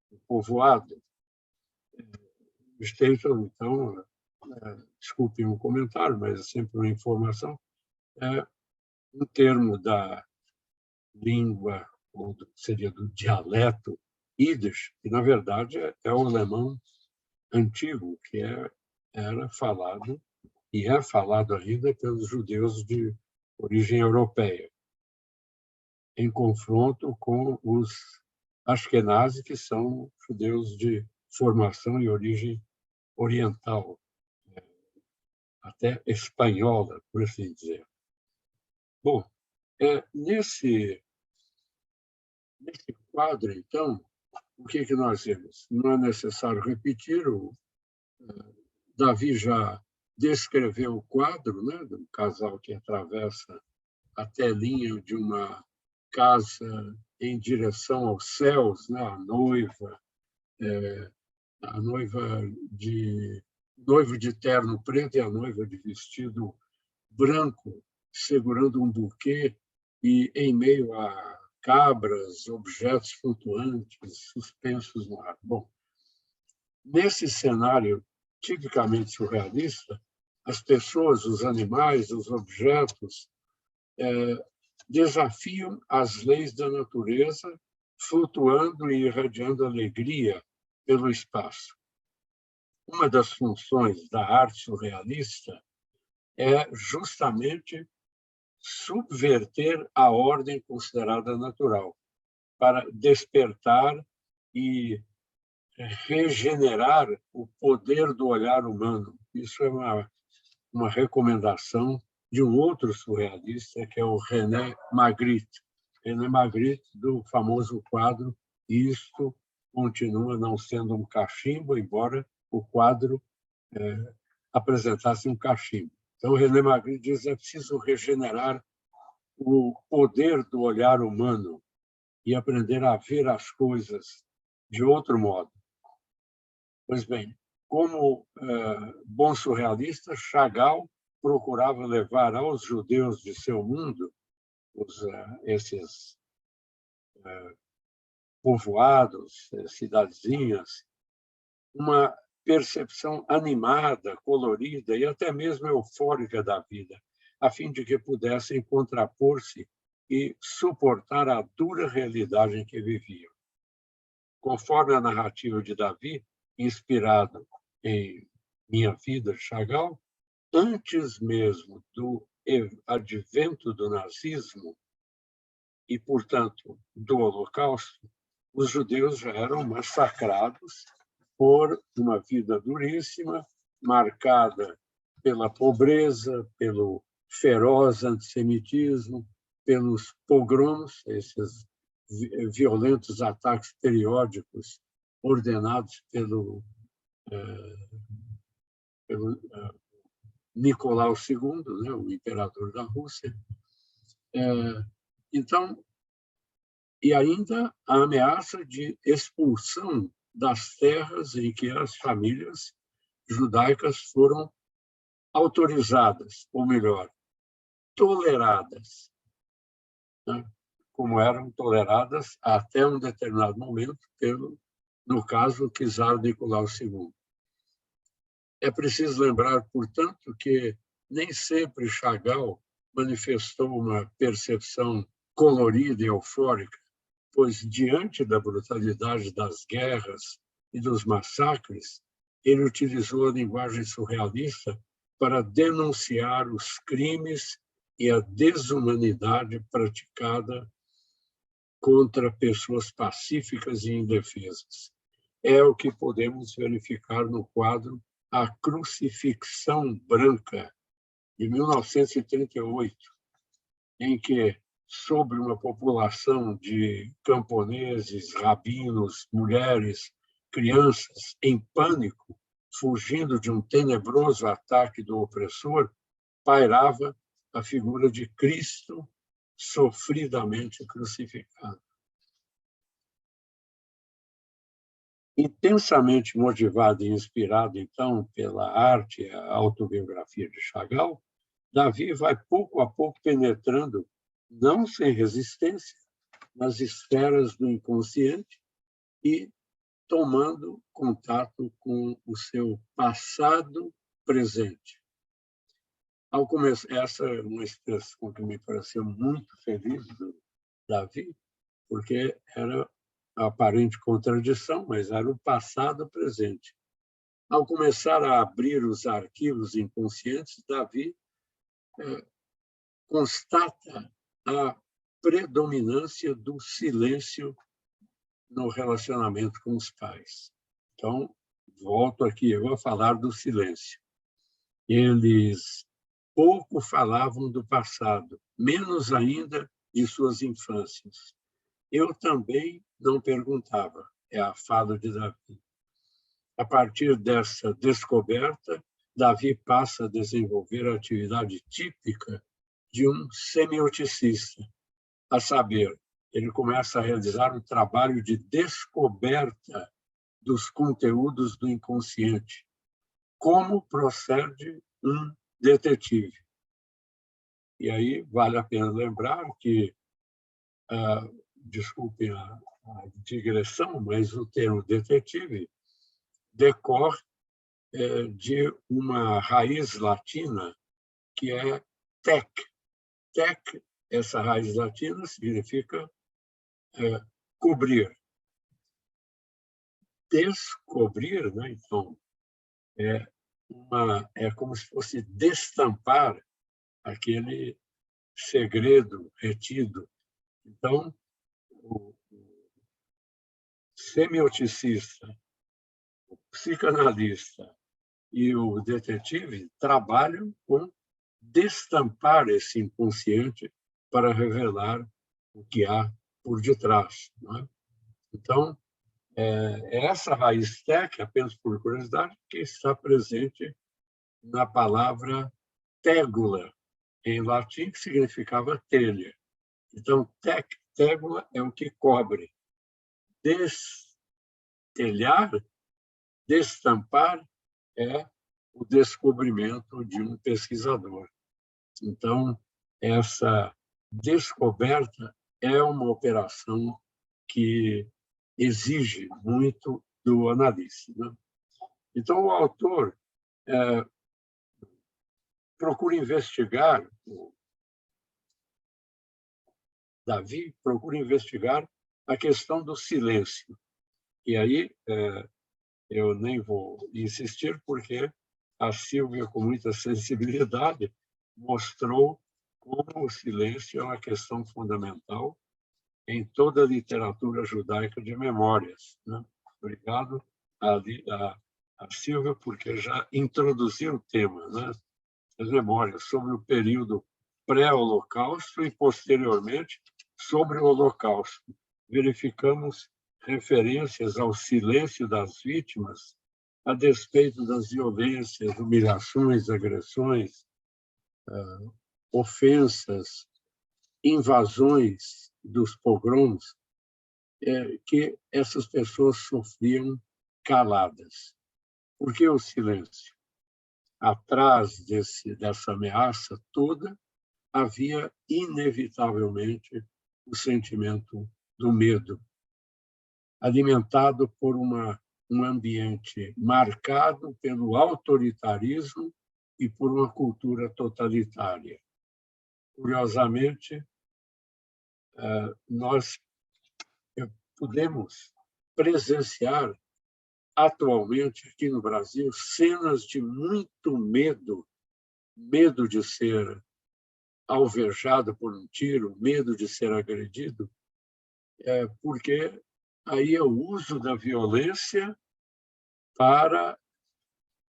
no povoado. Shtetl, então, desculpem o comentário, mas é sempre uma informação, é um termo da língua, ou seria do dialeto Yiddish, que, na verdade, é o alemão antigo, que era falado e é falado ainda pelos judeus de origem europeia, em confronto com os Ashkenazi, que são judeus de formação e origem oriental, até espanhola, por assim dizer. Bom, nesse quadro, então, o que nós vemos? Não é necessário repetir, Davi já descreveu o quadro, né, do casal que atravessa a telinha de uma casa em direção aos céus, né, a noivo de terno preto e a noiva de vestido branco, segurando um buquê e em meio a cabras, objetos flutuantes, suspensos no ar. Bom, nesse cenário tipicamente surrealista, as pessoas, os animais, os objetos desafiam as leis da natureza, flutuando e irradiando alegria pelo espaço. Uma das funções da arte surrealista é justamente subverter a ordem considerada natural, para despertar e regenerar o poder do olhar humano. Isso é uma recomendação de um outro surrealista, que é o René Magritte. René Magritte, do famoso quadro Isto Continua Não Sendo um Cachimbo, embora o quadro apresentasse um cachimbo. Então, René Magritte diz que é preciso regenerar o poder do olhar humano e aprender a ver as coisas de outro modo. Pois bem, como bom surrealista, Chagall procurava levar aos judeus de seu mundo, esses povoados, cidadezinhas, uma percepção animada, colorida e até mesmo eufórica da vida, a fim de que pudessem contrapor-se e suportar a dura realidade em que viviam. Conforme a narrativa de Davi, inspirado em Minha Vida, de Chagall, antes mesmo do advento do nazismo e, portanto, do Holocausto, os judeus já eram massacrados por uma vida duríssima, marcada pela pobreza, pelo feroz antissemitismo, pelos pogromos, esses violentos ataques periódicos ordenados pelo Nicolau II, né, o imperador da Rússia. Então, e ainda a ameaça de expulsão das terras em que as famílias judaicas foram autorizadas, ou melhor, toleradas, né, como eram toleradas até um determinado momento no caso, o czar Nicolau II. É preciso lembrar, portanto, que nem sempre Chagall manifestou uma percepção colorida e eufórica, pois, diante da brutalidade das guerras e dos massacres, ele utilizou a linguagem surrealista para denunciar os crimes e a desumanidade praticada contra pessoas pacíficas e indefesas. É o que podemos verificar no quadro A Crucifixão Branca, de 1938, em que, sobre uma população de camponeses, rabinos, mulheres, crianças em pânico, fugindo de um tenebroso ataque do opressor, pairava a figura de Cristo sofridamente crucificado. Intensamente motivado e inspirado, então, pela arte e a autobiografia de Chagall, Davi vai pouco a pouco penetrando, não sem resistência, nas esferas do inconsciente e tomando contato com o seu passado presente. Ao começar, essa é uma expressão que me pareceu muito feliz do Davi, porque era a aparente contradição, mas era o passado presente. Ao começar a abrir os arquivos inconscientes, Davi constata a predominância do silêncio no relacionamento com os pais. Então, volto aqui, eu vou falar do silêncio. Eles pouco falavam do passado, menos ainda de suas infâncias. Eu também não perguntava, é a fala de Davi. A partir dessa descoberta, Davi passa a desenvolver a atividade típica de um semioticista, a saber, ele começa a realizar um trabalho de descoberta dos conteúdos do inconsciente, como procede um detetive. E aí vale a pena lembrar que, desculpem a digressão, mas o termo detetive decorre de uma raiz latina que é tec. Tec, essa raiz latina, significa cobrir. Descobrir, né? Então, é como se fosse destampar aquele segredo retido. Então, o semioticista, o psicanalista e o detetive trabalham com destampar esse inconsciente para revelar o que há por detrás. Não é? Então, é essa raiz tec, apenas por curiosidade, que está presente na palavra tégula, em latim, que significava telha. Então, tégula é o que cobre. Destelhar, destampar, é o descobrimento de um pesquisador. Então, essa descoberta é uma operação que exige muito do analista. Né? Então, o autor procura investigar, Davi procura investigar a questão do silêncio. E aí eu nem vou insistir, porque a Sílvia, com muita sensibilidade, mostrou como o silêncio é uma questão fundamental em toda a literatura judaica de memórias. Né? Obrigado a Sílvia, porque já introduziu o tema. Né? as memórias sobre o período pré-Holocausto e, posteriormente, sobre o Holocausto. Verificamos referências ao silêncio das vítimas a despeito das violências, humilhações, agressões, ofensas, invasões dos pogroms, que essas pessoas sofriam caladas. Por que o silêncio? Atrás dessa ameaça toda, havia inevitavelmente o sentimento do medo, alimentado por um ambiente marcado pelo autoritarismo e por uma cultura totalitária. Curiosamente, nós podemos presenciar atualmente aqui no Brasil cenas de muito medo, medo de ser alvejado por um tiro, medo de ser agredido, porque aí é o uso da violência para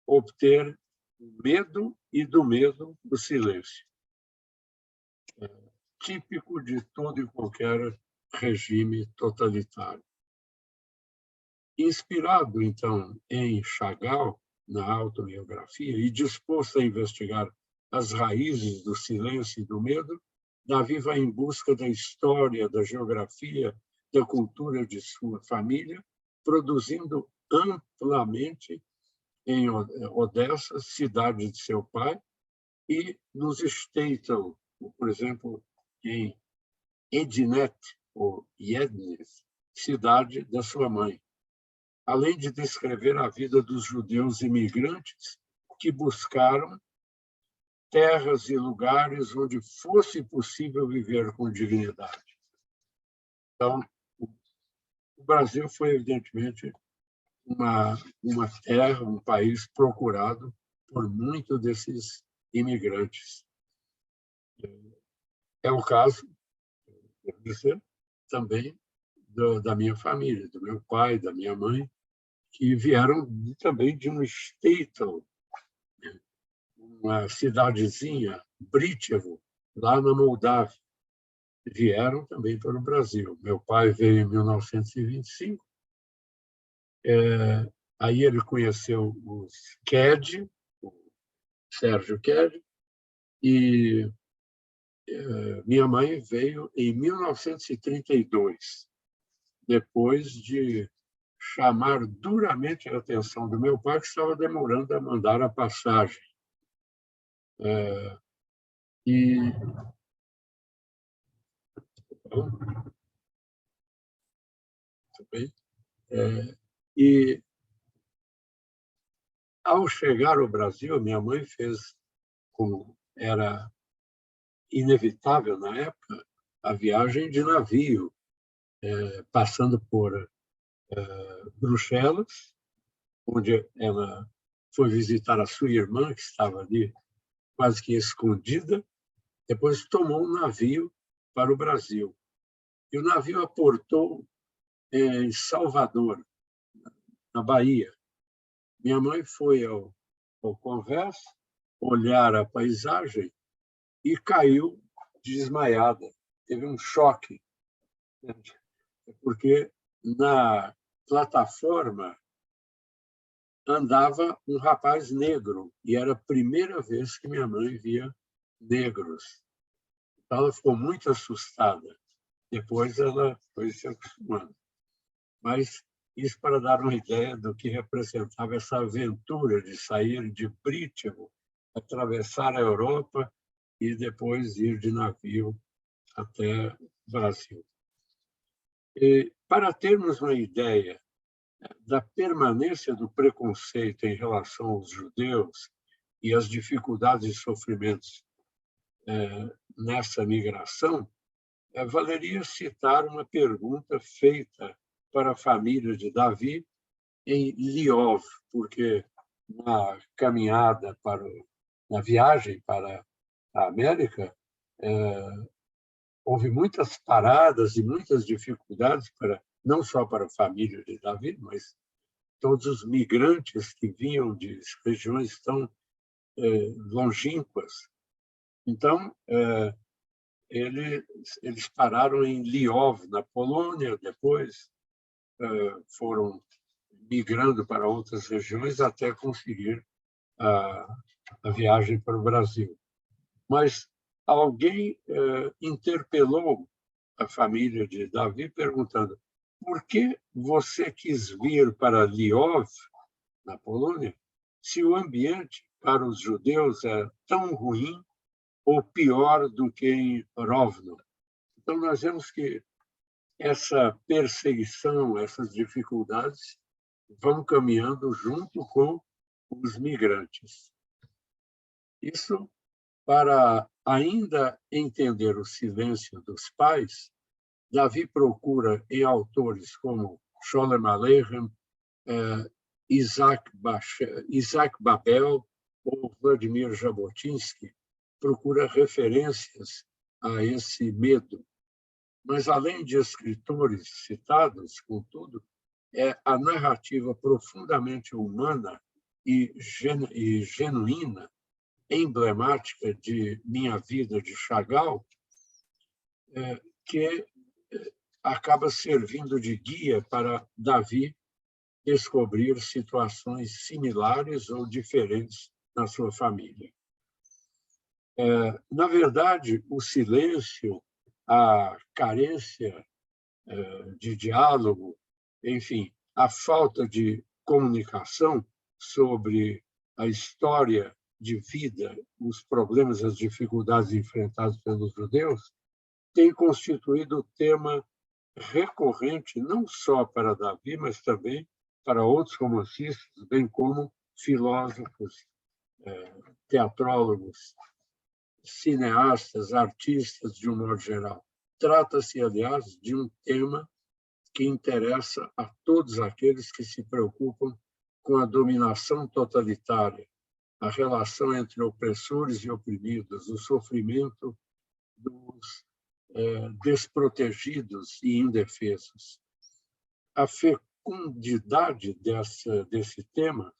obter o medo e do medo o silêncio. Típico de todo e qualquer regime totalitário. Inspirado, então, em Chagall, na autobiografia, e disposto a investigar as raízes do silêncio e do medo, Davi vai em busca da história, da geografia, da cultura de sua família, produzindo amplamente em Odessa, cidade de seu pai, e nos Shtetl, por exemplo, em Edinet, ou Yednes, cidade da sua mãe, além de descrever a vida dos judeus imigrantes que buscaram terras e lugares onde fosse possível viver com dignidade. Então, o Brasil foi, evidentemente, uma terra, um país procurado por muitos desses imigrantes. É o caso, devo dizer, também da minha família, do meu pai, da minha mãe, que vieram também de um Shtetl, uma cidadezinha, Britevo, lá na Moldávia. Vieram também para o Brasil. Meu pai veio em 1925. Aí ele conheceu os Ked, o Sérgio Ked, e minha mãe veio em 1932, depois de chamar duramente a atenção do meu pai, que estava demorando a mandar a passagem. E ao chegar ao Brasil, minha mãe fez, como era inevitável na época, a viagem de navio, passando por Bruxelas, onde ela foi visitar a sua irmã, que estava ali quase que escondida. Depois tomou um navio para o Brasil. E o navio aportou em Salvador, na Bahia. Minha mãe foi ao convés, olhar a paisagem e caiu desmaiada. Teve um choque, porque na plataforma andava um rapaz negro, e era a primeira vez que minha mãe via negros. Então, ela ficou muito assustada. Depois ela foi se acostumando. Mas isso para dar uma ideia do que representava essa aventura de sair de Britevo, atravessar a Europa e depois ir de navio até o Brasil. E, para termos uma ideia da permanência do preconceito em relação aos judeus e as dificuldades e sofrimentos nessa migração, valeria citar uma pergunta feita para a família de Davi em Lviv, porque na caminhada na viagem para a América, houve muitas paradas e muitas dificuldades não só para a família de Davi, mas todos os migrantes que vinham de regiões tão longínquas. Então, eles pararam em Lwów, na Polônia, depois foram migrando para outras regiões até conseguir a viagem para o Brasil. Mas alguém interpelou a família de Davi perguntando: por que você quis vir para Lwów, na Polônia, se o ambiente para os judeus é tão ruim ou pior do que em Rovno? Então, nós vemos que essa perseguição, essas dificuldades vão caminhando junto com os migrantes. Isso, para ainda entender o silêncio dos pais, Davi procura em autores como Sholem Aleichem, Isaac Babel ou Vladimir Jabotinsky, procura referências a esse medo. Mas, além de escritores citados, contudo, é a narrativa profundamente humana e genuína, emblemática de Minha Vida, de Chagall, que acaba servindo de guia para Davi descobrir situações similares ou diferentes na sua família. Na verdade, o silêncio, a carência de diálogo, enfim, a falta de comunicação sobre a história de vida, os problemas, as dificuldades enfrentadas pelos judeus, tem constituído tema recorrente não só para Davi, mas também para outros romancistas, bem como filósofos, teatrólogos, cineastas, artistas, de um modo geral. Trata-se, aliás, de um tema que interessa a todos aqueles que se preocupam com a dominação totalitária, a relação entre opressores e oprimidos, o sofrimento dos desprotegidos e indefesos. A fecundidade desse tema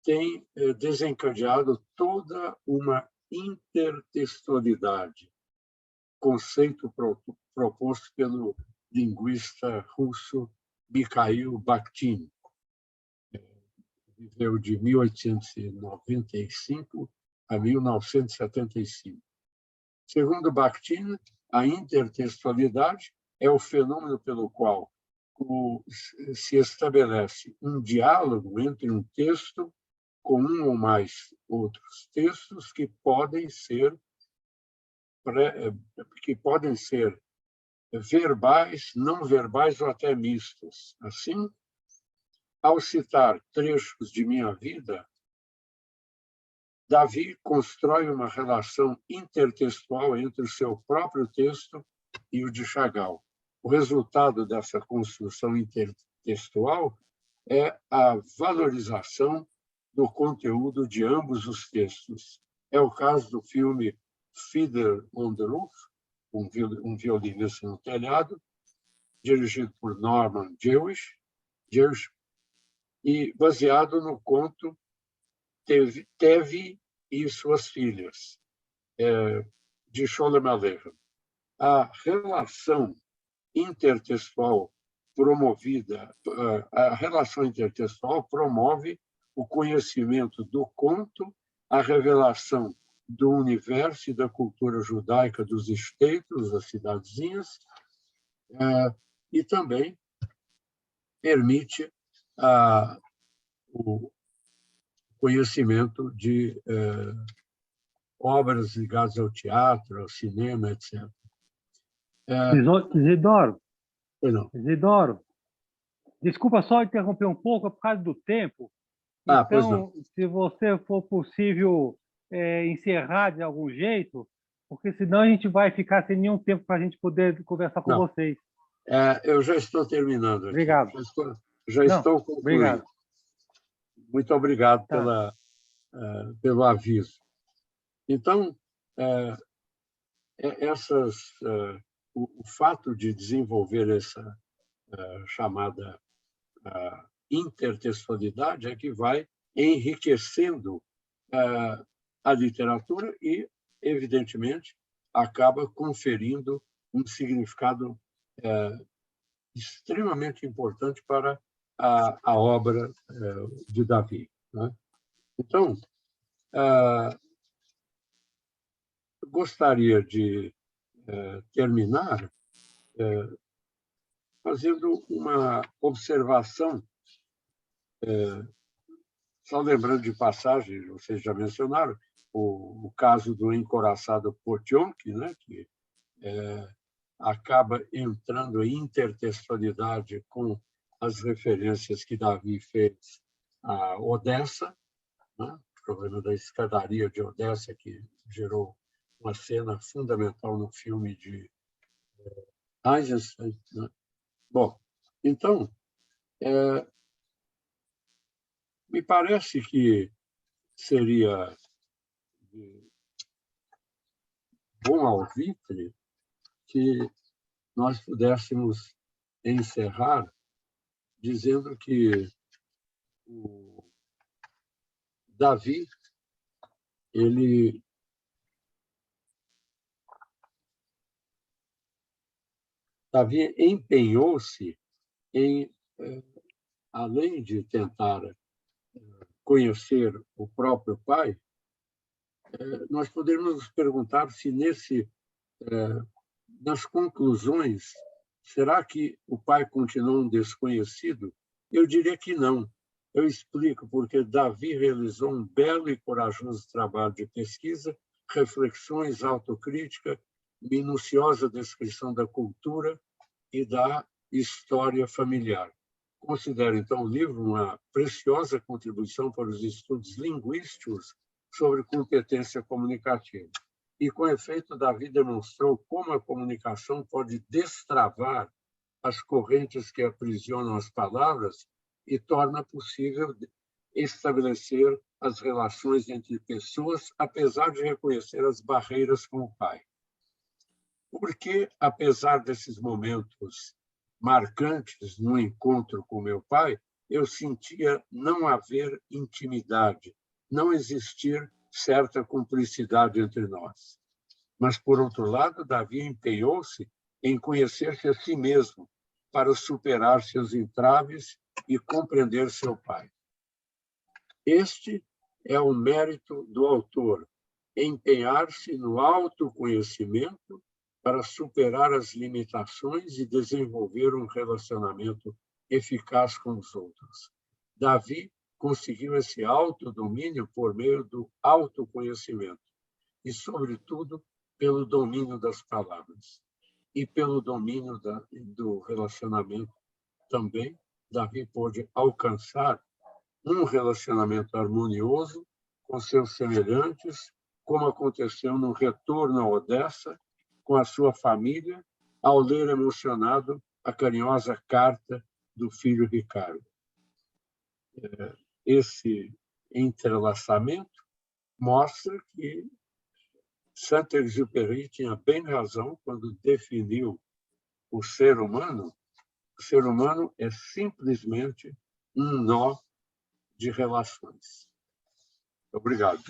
tem desencadeado toda uma intertextualidade, conceito proposto pelo linguista russo Mikhail Bakhtin. Viveu de 1895 a 1975. Segundo Bakhtin, a intertextualidade é o fenômeno pelo qual se estabelece um diálogo entre um texto com um ou mais outros textos que podem ser verbais, não verbais ou até mistos. Assim, ao citar trechos de Minha Vida, Davi constrói uma relação intertextual entre o seu próprio texto e o de Chagall. O resultado dessa construção intertextual é a valorização do conteúdo de ambos os textos. É o caso do filme Fiddler on the Roof, um violinista no telhado, dirigido por Norman Jewish, e baseado no conto Tevi e suas filhas, de Sholem Aleichem. A relação intertextual promove o conhecimento do conto, a revelação do universo e da cultura judaica dos estados, das cidadezinhas, e também permite o conhecimento de obras ligadas ao teatro, ao cinema, etc. Isidoro, desculpa só interromper um pouco, é por causa do tempo. Então, se você for possível encerrar de algum jeito, porque senão a gente vai ficar sem nenhum tempo para a gente poder conversar com vocês. Eu já estou terminando aqui. Obrigado. Já estou concluindo. Obrigado. Muito obrigado pelo aviso. Então, o fato de desenvolver essa chamada intertextualidade é que vai enriquecendo a literatura e, evidentemente, acaba conferindo um significado extremamente importante para a obra de Davi, né? Então, gostaria de terminar fazendo uma observação, só lembrando de passagem, vocês já mencionaram, o caso do encouraçado Potionki, né, que acaba entrando em intertextualidade com as referências que Davi fez a Odessa, né, o problema da escadaria de Odessa, que gerou uma cena fundamental no filme de Eisenstein, né? Bom, então, me parece que seria de bom alvitre que nós pudéssemos encerrar dizendo que o Davi empenhou-se em, além de tentar conhecer o próprio pai, nós podemos nos perguntar se nas conclusões, será que o pai continua um desconhecido? Eu diria que não. Eu explico porque Davi realizou um belo e corajoso trabalho de pesquisa, reflexões, autocrítica, minuciosa descrição da cultura e da história familiar. Considero, então, o livro uma preciosa contribuição para os estudos linguísticos sobre competência comunicativa. E, com efeito, Davi demonstrou como a comunicação pode destravar as correntes que aprisionam as palavras e torna possível estabelecer as relações entre pessoas, apesar de reconhecer as barreiras com o pai. Porque, apesar desses momentos marcantes no encontro com meu pai, eu sentia não haver intimidade, não existir certa cumplicidade entre nós. Mas, por outro lado, Davi empenhou-se em conhecer-se a si mesmo para superar seus entraves e compreender seu pai. Este é o mérito do autor, empenhar-se no autoconhecimento para superar as limitações e desenvolver um relacionamento eficaz com os outros. Davi conseguiu esse autodomínio por meio do autoconhecimento e, sobretudo, pelo domínio das palavras e pelo domínio do relacionamento também. Davi pôde alcançar um relacionamento harmonioso com seus semelhantes, como aconteceu no retorno a Odessa, com a sua família, ao ler emocionado a carinhosa carta do filho Ricardo. Esse entrelaçamento mostra que Saint-Exupéry tinha bem razão quando definiu o ser humano. O ser humano é simplesmente um nó de relações. Obrigado.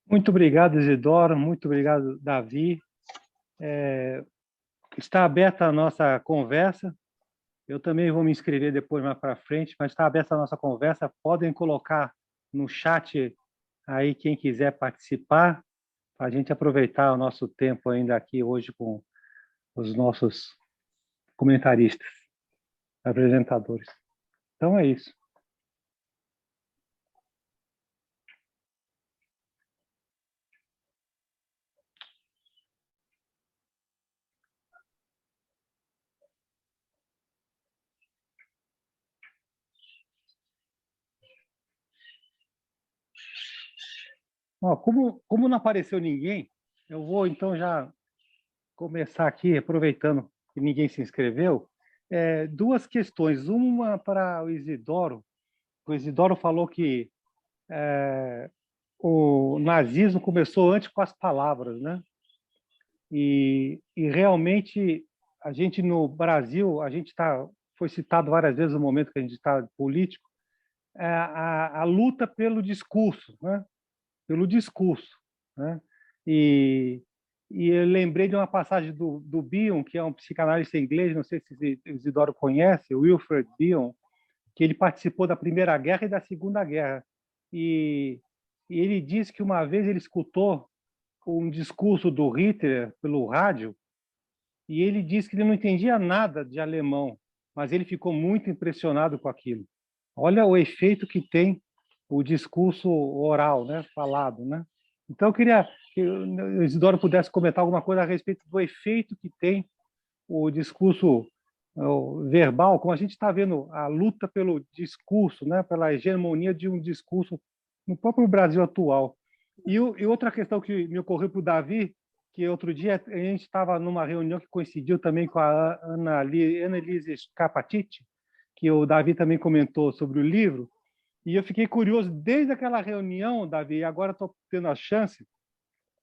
Muito obrigado, Isidoro. Muito obrigado, Davi. Está aberta a nossa conversa. Eu também vou me inscrever depois mais para frente, mas está aberta a nossa conversa. Podem colocar no chat aí quem quiser participar, para a gente aproveitar o nosso tempo ainda aqui hoje com os nossos comentaristas, apresentadores. Então é isso. Ó, como não apareceu ninguém, eu vou então já começar aqui, aproveitando que ninguém se inscreveu, duas questões. Uma para o Isidoro. O Isidoro falou que o nazismo começou antes com as palavras, né? E realmente a gente no Brasil, foi citado várias vezes no momento que a gente está político, a luta pelo discurso, né? Pelo discurso, né? E eu lembrei de uma passagem do Bion, que é um psicanalista inglês, não sei se o Isidoro conhece, o Wilfred Bion, que ele participou da Primeira Guerra e da Segunda Guerra. E ele disse que uma vez ele escutou um discurso do Hitler pelo rádio, e ele disse que ele não entendia nada de alemão, mas ele ficou muito impressionado com aquilo. Olha o efeito que tem o discurso oral, né, falado, né? Então eu queria que o Isidoro pudesse comentar alguma coisa a respeito do efeito que tem o discurso verbal, como a gente está vendo a luta pelo discurso, né, pela hegemonia de um discurso no próprio Brasil atual. E outra questão que me ocorreu para o Davi, que outro dia a gente estava numa reunião que coincidiu também com a Annelise Capatiti, que o Davi também comentou sobre o livro, e eu fiquei curioso desde aquela reunião, Davi, e agora estou tendo a chance,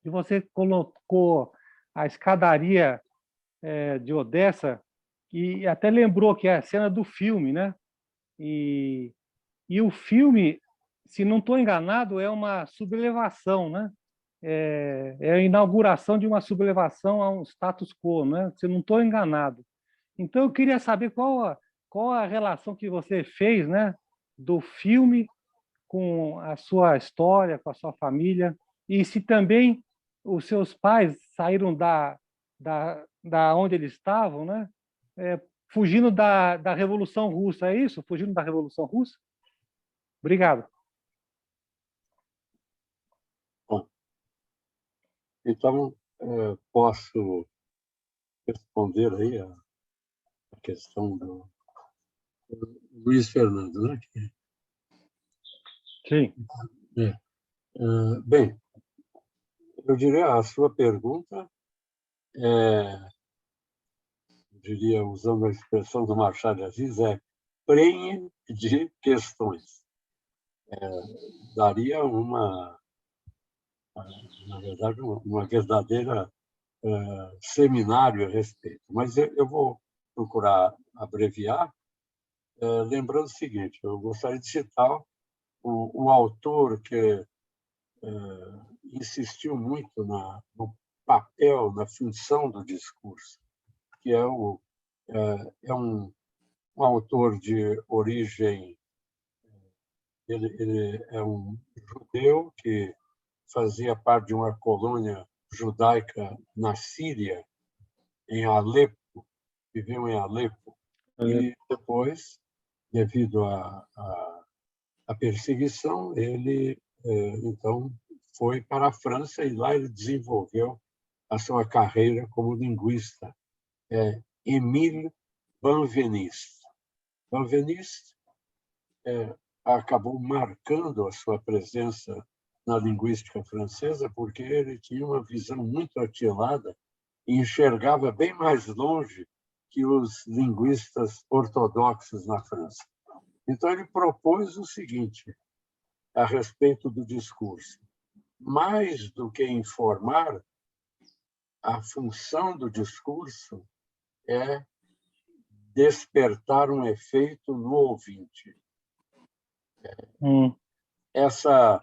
de você colocou a escadaria de Odessa, e até lembrou que é a cena do filme, né? E o filme, se não estou enganado, é uma sublevação, né? É a inauguração de uma sublevação a um status quo, né? Se não estou enganado. Então, eu queria saber qual a relação que você fez, né, do filme com a sua história, com a sua família, e se também os seus pais saíram da onde eles estavam, né, fugindo da Revolução Russa, é isso? Fugindo da Revolução Russa? Obrigado. Bom, então, posso responder aí a questão do Luiz Fernando, né? Sim. Bem, eu diria a sua pergunta diria, usando a expressão do Machado de Assis, prenhe de questões. Daria na verdade, uma verdadeira seminário a respeito. Mas eu vou procurar abreviar, lembrando o seguinte, eu gostaria de citar o autor que insistiu muito no papel, na função do discurso, que é um autor de origem, ele é um judeu que fazia parte de uma colônia judaica na Síria, em Alepo, viveu em Alepo, e depois, devido à perseguição, ele então foi para a França e lá ele desenvolveu a sua carreira como linguista. Émile Benveniste. Benveniste acabou marcando a sua presença na linguística francesa porque ele tinha uma visão muito atilada e enxergava bem mais longe que os linguistas ortodoxos na França. Então, ele propôs o seguinte a respeito do discurso. Mais do que informar, a função do discurso é despertar um efeito no ouvinte. Essa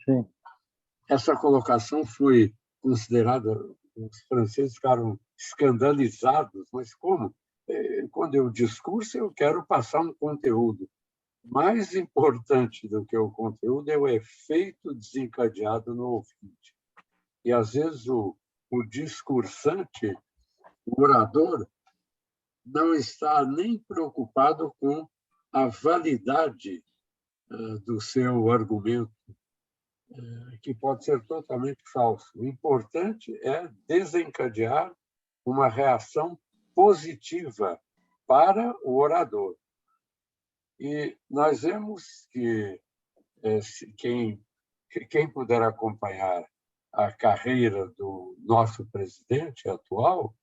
colocação foi considerada, os franceses ficaram escandalizados, mas como? Quando eu discurso, eu quero passar um conteúdo. Mais importante do que o conteúdo é o efeito desencadeado no ouvinte. E, às vezes, o discursante, o orador, não está nem preocupado com a validade do seu argumento, que pode ser totalmente falso. O importante é desencadear uma reação positiva para o orador. E nós vemos que quem puder acompanhar a carreira do nosso presidente atual,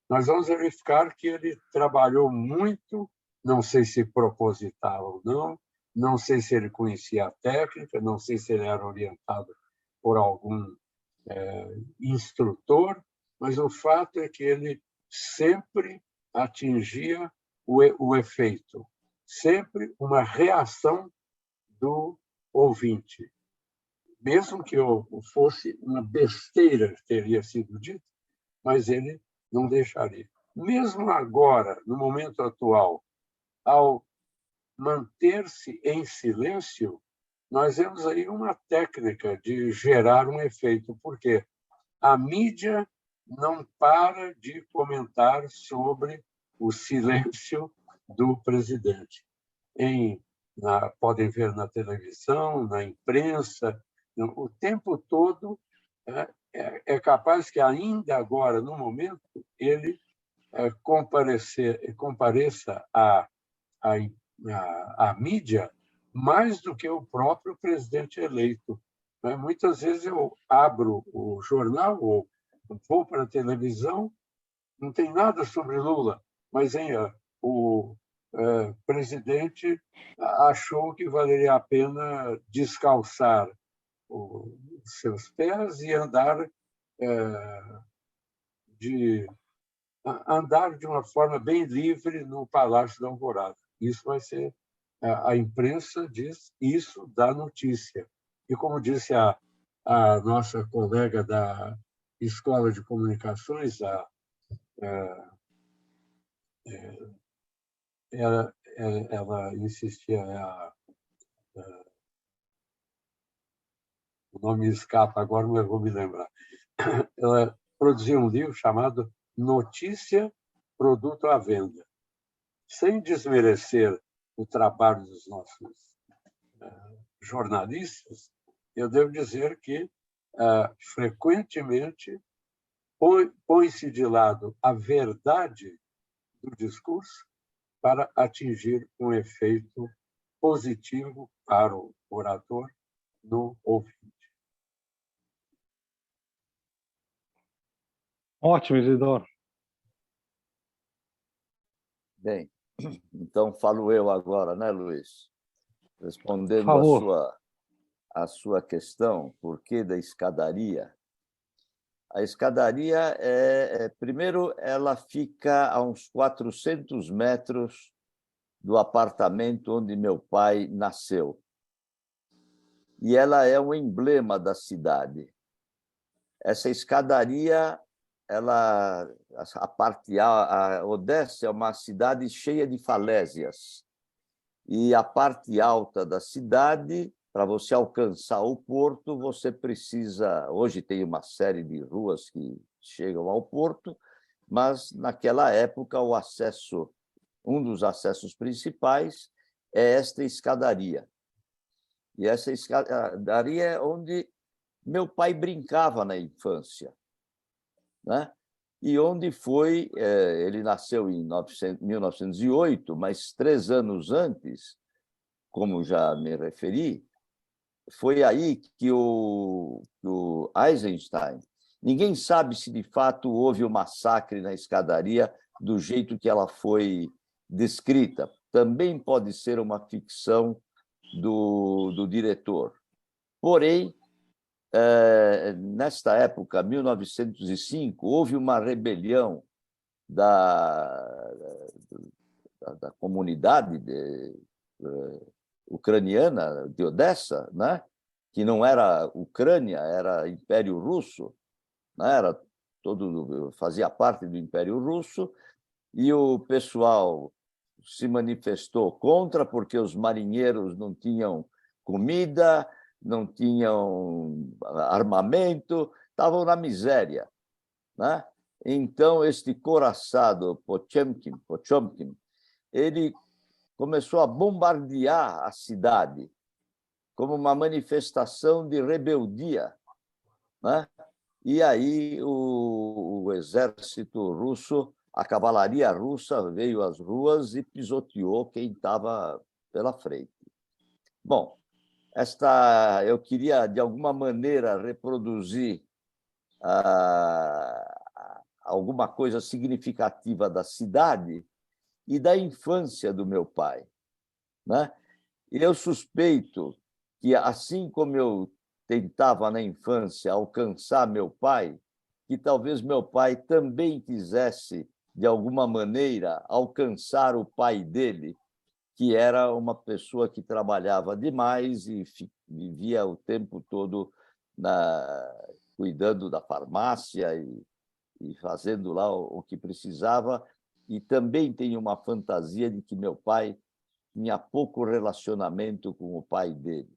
nós vamos verificar que ele trabalhou muito, não sei se proposital ou não sei se ele conhecia a técnica, não sei se ele era orientado por algum instrutor, mas o fato é que ele sempre atingia o efeito, sempre uma reação do ouvinte. Mesmo que fosse uma besteira que teria sido dita, mas ele não deixaria. Mesmo agora, no momento atual, ao manter-se em silêncio, nós vemos aí uma técnica de gerar um efeito, porque a mídia não para de comentar sobre o silêncio do presidente. Podem ver na televisão, na imprensa, o tempo todo é capaz que ainda agora, no momento, ele compareça à mídia mais do que o próprio presidente eleito. Muitas vezes eu abro o jornal ou vou para a televisão, não tem nada sobre Lula, mas o presidente achou que valeria a pena descalçar os seus pés e andar de uma forma bem livre no Palácio da Alvorada. Isso vai ser a imprensa diz isso da notícia. E como disse a nossa colega da Escola de Comunicações, ela insistia, o nome escapa agora, mas vou me lembrar. Ela produziu um livro chamado Notícia, Produto à Venda. Sem desmerecer o trabalho dos nossos jornalistas, eu devo dizer que, frequentemente, põe-se de lado a verdade do discurso para atingir um efeito positivo para o orador no ouvinte. Ótimo, Isidoro. Bem, então falo eu agora, né, Luiz? Respondendo a sua questão, por que da escadaria? A escadaria, primeiro, ela fica a uns 400 metros do apartamento onde meu pai nasceu. E ela é um emblema da cidade. Essa escadaria, a Odessa é uma cidade cheia de falésias. E a parte alta da cidade, para você alcançar o porto, você precisa... Hoje tem uma série de ruas que chegam ao porto, mas naquela época um dos acessos principais é esta escadaria. E essa escadaria é onde meu pai brincava na infância, né? E onde foi... Ele nasceu em 1908, mas 3 anos antes, como já me referi, foi aí que o Eisenstein... Ninguém sabe se, de fato, houve um massacre na escadaria do jeito que ela foi descrita. Também pode ser uma ficção do diretor. Porém, nesta época, 1905, houve uma rebelião da comunidade ucraniana de Odessa, né? Que não era Ucrânia, era Império Russo, né? Fazia parte do Império Russo, e o pessoal se manifestou contra, porque os marinheiros não tinham comida, não tinham armamento, estavam na miséria, né? Então, este coraçado Potemkin, ele começou a bombardear a cidade como uma manifestação de rebeldia, né? E aí o exército russo, a cavalaria russa veio às ruas e pisoteou quem estava pela frente. Bom, eu queria, de alguma maneira, reproduzir alguma coisa significativa da cidade e da infância do meu pai, né? E eu suspeito que, assim como eu tentava na infância alcançar meu pai, que talvez meu pai também quisesse, de alguma maneira, alcançar o pai dele, que era uma pessoa que trabalhava demais e vivia o tempo todo cuidando da farmácia e fazendo lá o que precisava. E também tenho uma fantasia de que meu pai tinha pouco relacionamento com o pai dele.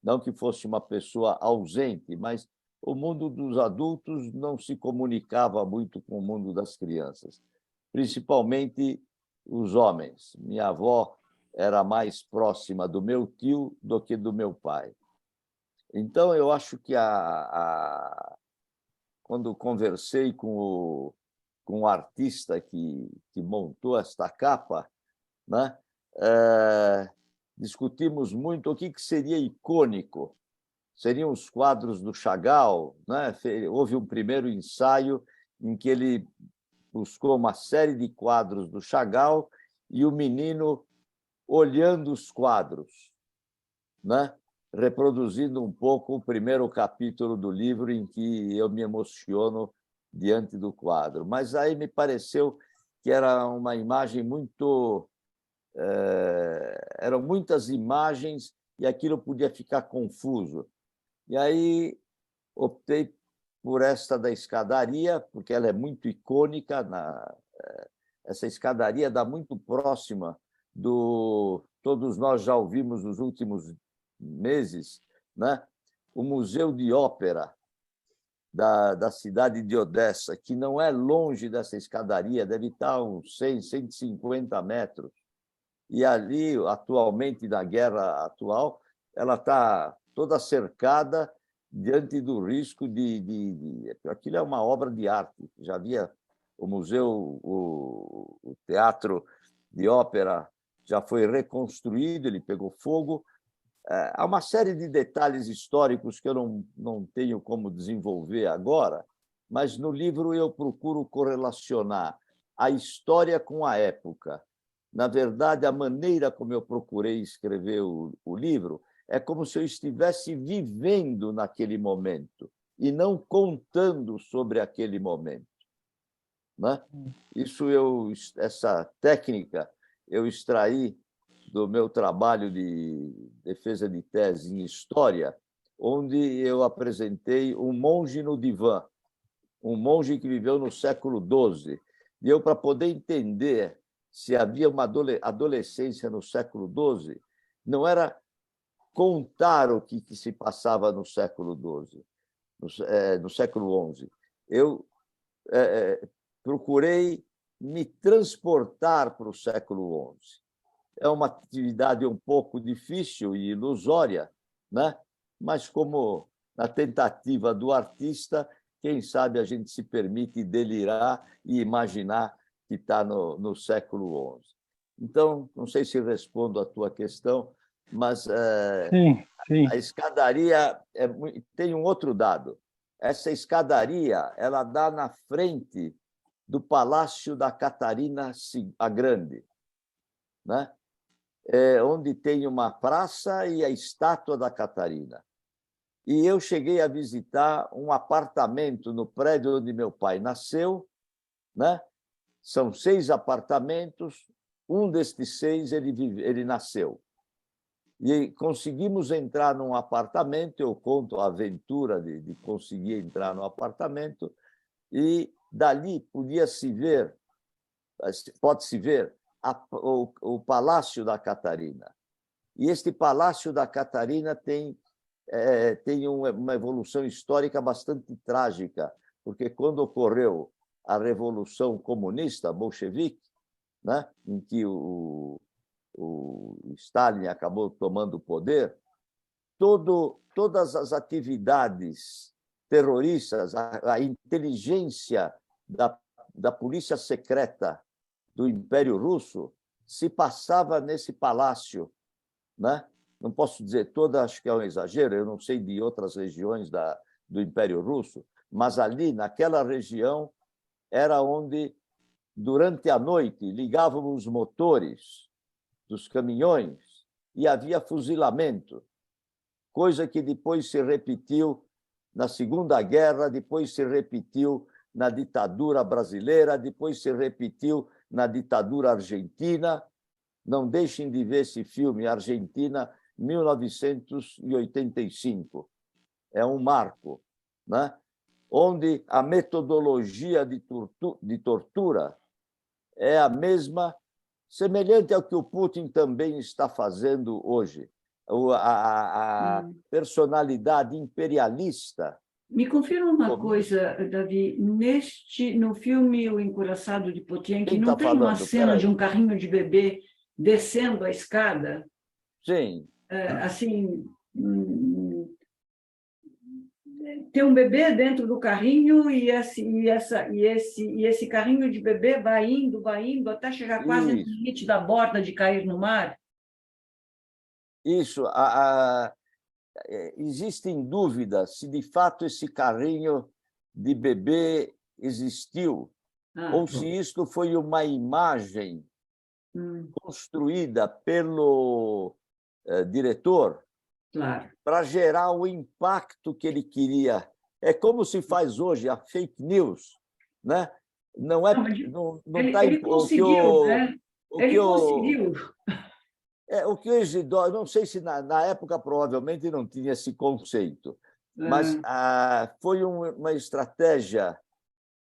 Não que fosse uma pessoa ausente, mas o mundo dos adultos não se comunicava muito com o mundo das crianças, principalmente os homens. Minha avó era mais próxima do meu tio do que do meu pai. Então, eu acho que quando conversei com o artista que montou esta capa, né, discutimos muito o que seria icônico. Seriam os quadros do Chagall, né? Houve um primeiro ensaio em que ele buscou uma série de quadros do Chagall e o menino olhando os quadros, né? Reproduzindo um pouco o primeiro capítulo do livro em que eu me emociono diante do quadro. Mas aí me pareceu que era uma imagem muito... eram muitas imagens e aquilo podia ficar confuso. E aí optei por esta da escadaria, porque ela é muito icônica. Essa escadaria dá muito próxima do... Todos nós já ouvimos nos últimos meses, né? O Museu de Ópera da cidade de Odessa, que não é longe dessa escadaria, deve estar a uns 100, 150 metros. E ali, atualmente, na guerra atual, ela está toda cercada diante do risco de... Aquilo é uma obra de arte. Já havia o museu, o teatro de ópera já foi reconstruído, ele pegou fogo. Há uma série de detalhes históricos que eu não tenho como desenvolver agora, mas no livro eu procuro correlacionar a história com a época. Na verdade, a maneira como eu procurei escrever o livro é como se eu estivesse vivendo naquele momento e não contando sobre aquele momento, né? Essa técnica eu extraí do meu trabalho de defesa de tese em História, onde eu apresentei um monge no divã, um monge que viveu no século XII. E eu, para poder entender se havia uma adolescência no século XII, não era contar o que se passava no século XII, no século XI. Eu procurei me transportar para o século XI. É uma atividade um pouco difícil e ilusória, né? Mas como na tentativa do artista, quem sabe a gente se permite delirar e imaginar que está no século XI. Então, não sei se respondo à tua questão, mas sim. a escadaria tem um outro dado. Essa escadaria ela dá na frente do Palácio da Catarina a Grande, né? Onde tem uma praça e a estátua da Catarina. E eu cheguei a visitar um apartamento no prédio onde meu pai nasceu, né? São 6 apartamentos, um destes 6 ele nasceu. E conseguimos entrar num apartamento, eu conto a aventura de conseguir entrar no apartamento, e dali pode-se ver o Palácio da Catarina. E este Palácio da Catarina tem uma evolução histórica bastante trágica, porque quando ocorreu a Revolução Comunista bolchevique, né, em que o Stalin acabou tomando o poder, todas as atividades terroristas, a inteligência da polícia secreta do Império Russo se passava nesse palácio, né? Não posso dizer toda, acho que é um exagero, eu não sei de outras regiões do Império Russo, mas ali, naquela região, era onde, durante a noite, ligavam os motores dos caminhões e havia fuzilamento, coisa que depois se repetiu na Segunda Guerra, depois se repetiu na ditadura brasileira, depois se repetiu na ditadura argentina, Não deixem de ver esse filme, Argentina, 1985. É um marco, né? Onde a metodologia de tortura é a mesma, semelhante ao que o Putin também está fazendo hoje. A personalidade imperialista. Me confirma uma coisa, Davi. No filme O Encouraçado de Potemkin, não tem uma cena de um carrinho de bebê descendo a escada? Sim. Assim, tem um bebê dentro do carrinho e esse carrinho de bebê vai indo, até chegar quase no limite da borda de cair no mar? Isso. Existem dúvidas se, de fato, esse carrinho de bebê existiu, ou se isto foi uma imagem construída pelo diretor, claro, para gerar o impacto que ele queria. É como se faz hoje a fake news, né? Não é, não tá ele conseguiu, né? Ele conseguiu. O que o Isidoro, não sei se na época provavelmente não tinha esse conceito, mas foi uma estratégia,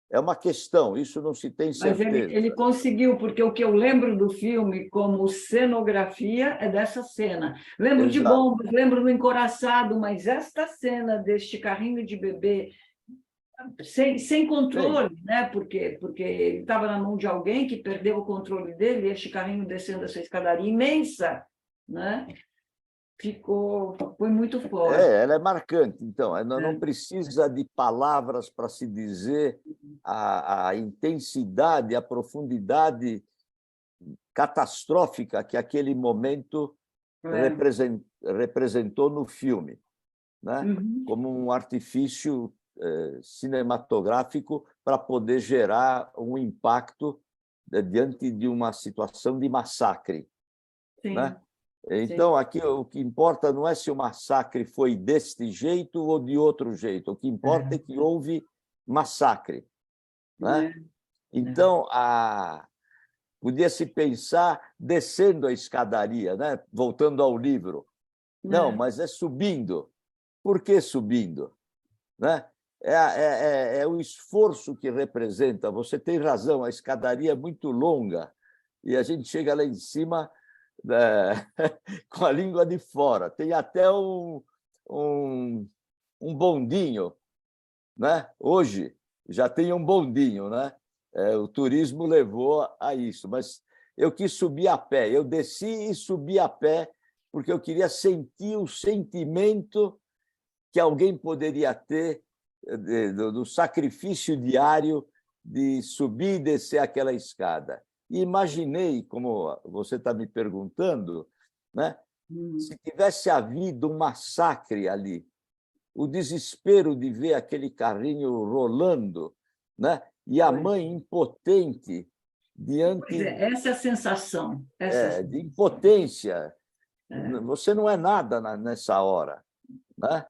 é uma questão, isso não se tem certeza. Mas ele conseguiu, porque o que eu lembro do filme como cenografia é dessa cena. Lembro de bombas, lembro do Encoraçado, mas esta cena deste carrinho de bebê sem controle, né? Porque ele estava na mão de alguém que perdeu o controle dele, e este carrinho descendo essa escadaria imensa, né? Foi muito forte. Ela é marcante. Então, não precisa de palavras para se dizer a intensidade, a profundidade catastrófica que aquele momento representou no filme, né? Como um artifício cinematográfico para poder gerar um impacto diante de uma situação de massacre. Sim. Né? Então, aqui o que importa não é se o massacre foi deste jeito ou de outro jeito. O que importa é que houve massacre. Né? Então, podia-se pensar descendo a escadaria, né? Voltando ao livro. Não, mas é subindo. Por que subindo? Né? É o esforço que representa. Você tem razão, a escadaria é muito longa e a gente chega lá em cima com a língua de fora. Tem até um bondinho, né? Hoje já tem um bondinho, né? O turismo levou a isso, mas eu quis subir a pé. Eu desci e subi a pé porque eu queria sentir o sentimento que alguém poderia ter do sacrifício diário de subir e descer aquela escada. E imaginei, como você está me perguntando, né? Se tivesse havido um massacre ali, o desespero de ver aquele carrinho rolando, né? E a mãe impotente diante... Essa é a sensação. de impotência. Você não é nada nessa hora, né?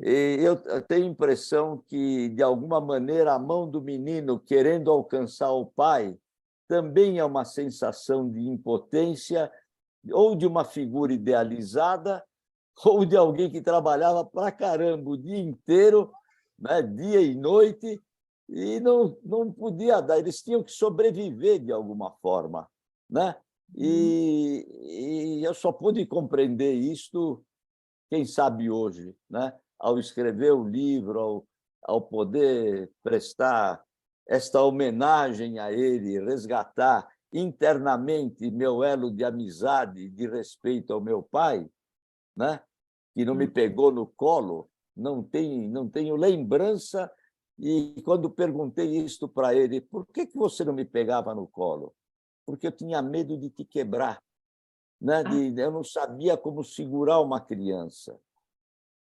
E eu tenho a impressão que, de alguma maneira, a mão do menino querendo alcançar o pai também é uma sensação de impotência, ou de uma figura idealizada, ou de alguém que trabalhava para caramba o dia inteiro, né, dia e noite, e não podia dar, eles tinham que sobreviver de alguma forma. Né? E eu só pude compreender isto, quem sabe hoje, né? Ao escrever o livro, ao poder prestar esta homenagem a ele, resgatar internamente meu elo de amizade, de respeito ao meu pai, né? Que não me pegou no colo, não tenho lembrança. E quando perguntei isto para ele, por que você não me pegava no colo? Porque eu tinha medo de te quebrar, né? Eu não sabia como segurar uma criança.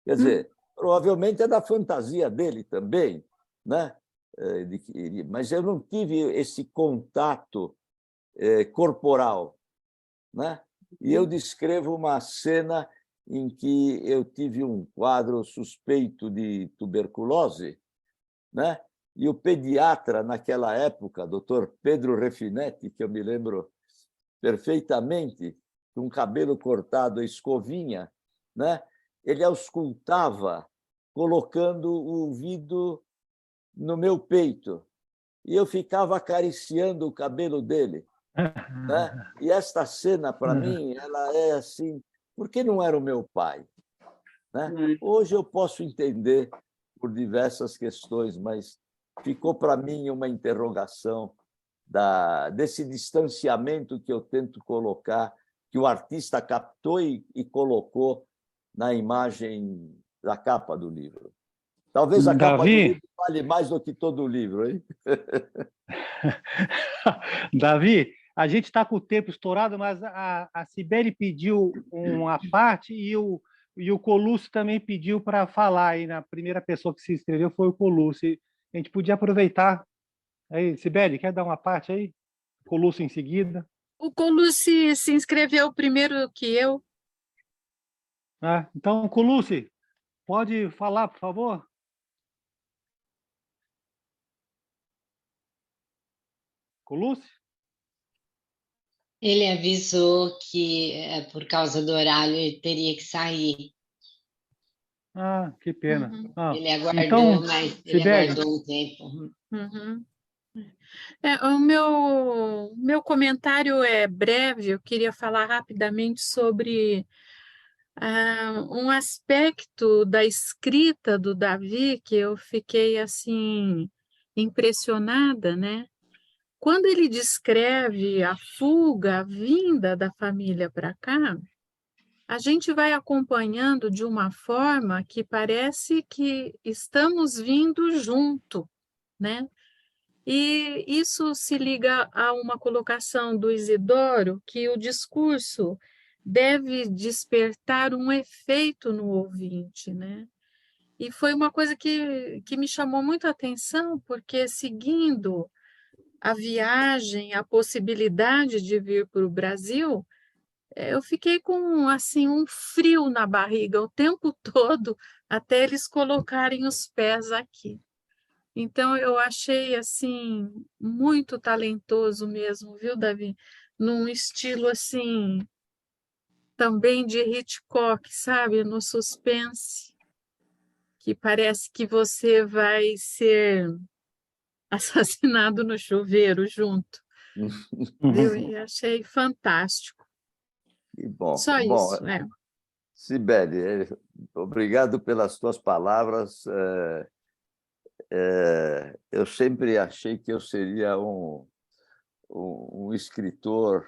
Quer dizer, provavelmente é da fantasia dele também, né? Mas eu não tive esse contato corporal, né? E eu descrevo uma cena em que eu tive um quadro suspeito de tuberculose, né? E o pediatra, naquela época, Dr. Pedro Refinetti, que eu me lembro perfeitamente, com o cabelo cortado a escovinha, né? Ele auscultava, colocando o ouvido no meu peito, e eu ficava acariciando o cabelo dele, né? E esta cena, para mim, ela é assim, por que não era o meu pai? Né? Hoje eu posso entender por diversas questões, mas ficou para mim uma interrogação desse distanciamento que eu tento colocar, que o artista captou e colocou na imagem da capa do livro. Talvez a capa do Davi, livro vale mais do que todo o livro, hein? Davi, a gente está com o tempo estourado, mas a Cibele pediu uma parte e o Colucci também pediu para falar. Aí, na primeira pessoa que se inscreveu foi o Colucci. A gente podia aproveitar. Aí, Cibele, quer dar uma parte aí? Colucci em seguida. O Colucci se inscreveu primeiro que eu. Ah, então, Colucci, pode falar, por favor? Colucci? Ele avisou que, por causa do horário, ele teria que sair. Ah, que pena. Uhum. Ah, Ele aguardou, então, mas ele Cibele, aguardou um tempo. Uhum. O meu comentário é breve, eu queria falar rapidamente sobre um aspecto da escrita do Davi que eu fiquei assim impressionada, né? Quando ele descreve a fuga, a vinda da família para cá, a gente vai acompanhando de uma forma que parece que estamos vindo junto, né? E isso se liga a uma colocação do Isidoro, que o discurso deve despertar um efeito no ouvinte, né? E foi uma coisa que me chamou muito a atenção, porque seguindo a viagem, a possibilidade de vir para o Brasil, eu fiquei com assim um frio na barriga o tempo todo até eles colocarem os pés aqui. Então eu achei assim muito talentoso mesmo, viu, Davi? Num estilo assim também de Hitchcock, sabe? No suspense, que parece que você vai ser assassinado no chuveiro junto, viu? E achei fantástico. Que bom. Só Bom, isso, é. Sibeli, obrigado pelas tuas palavras. Eu sempre achei que eu seria um escritor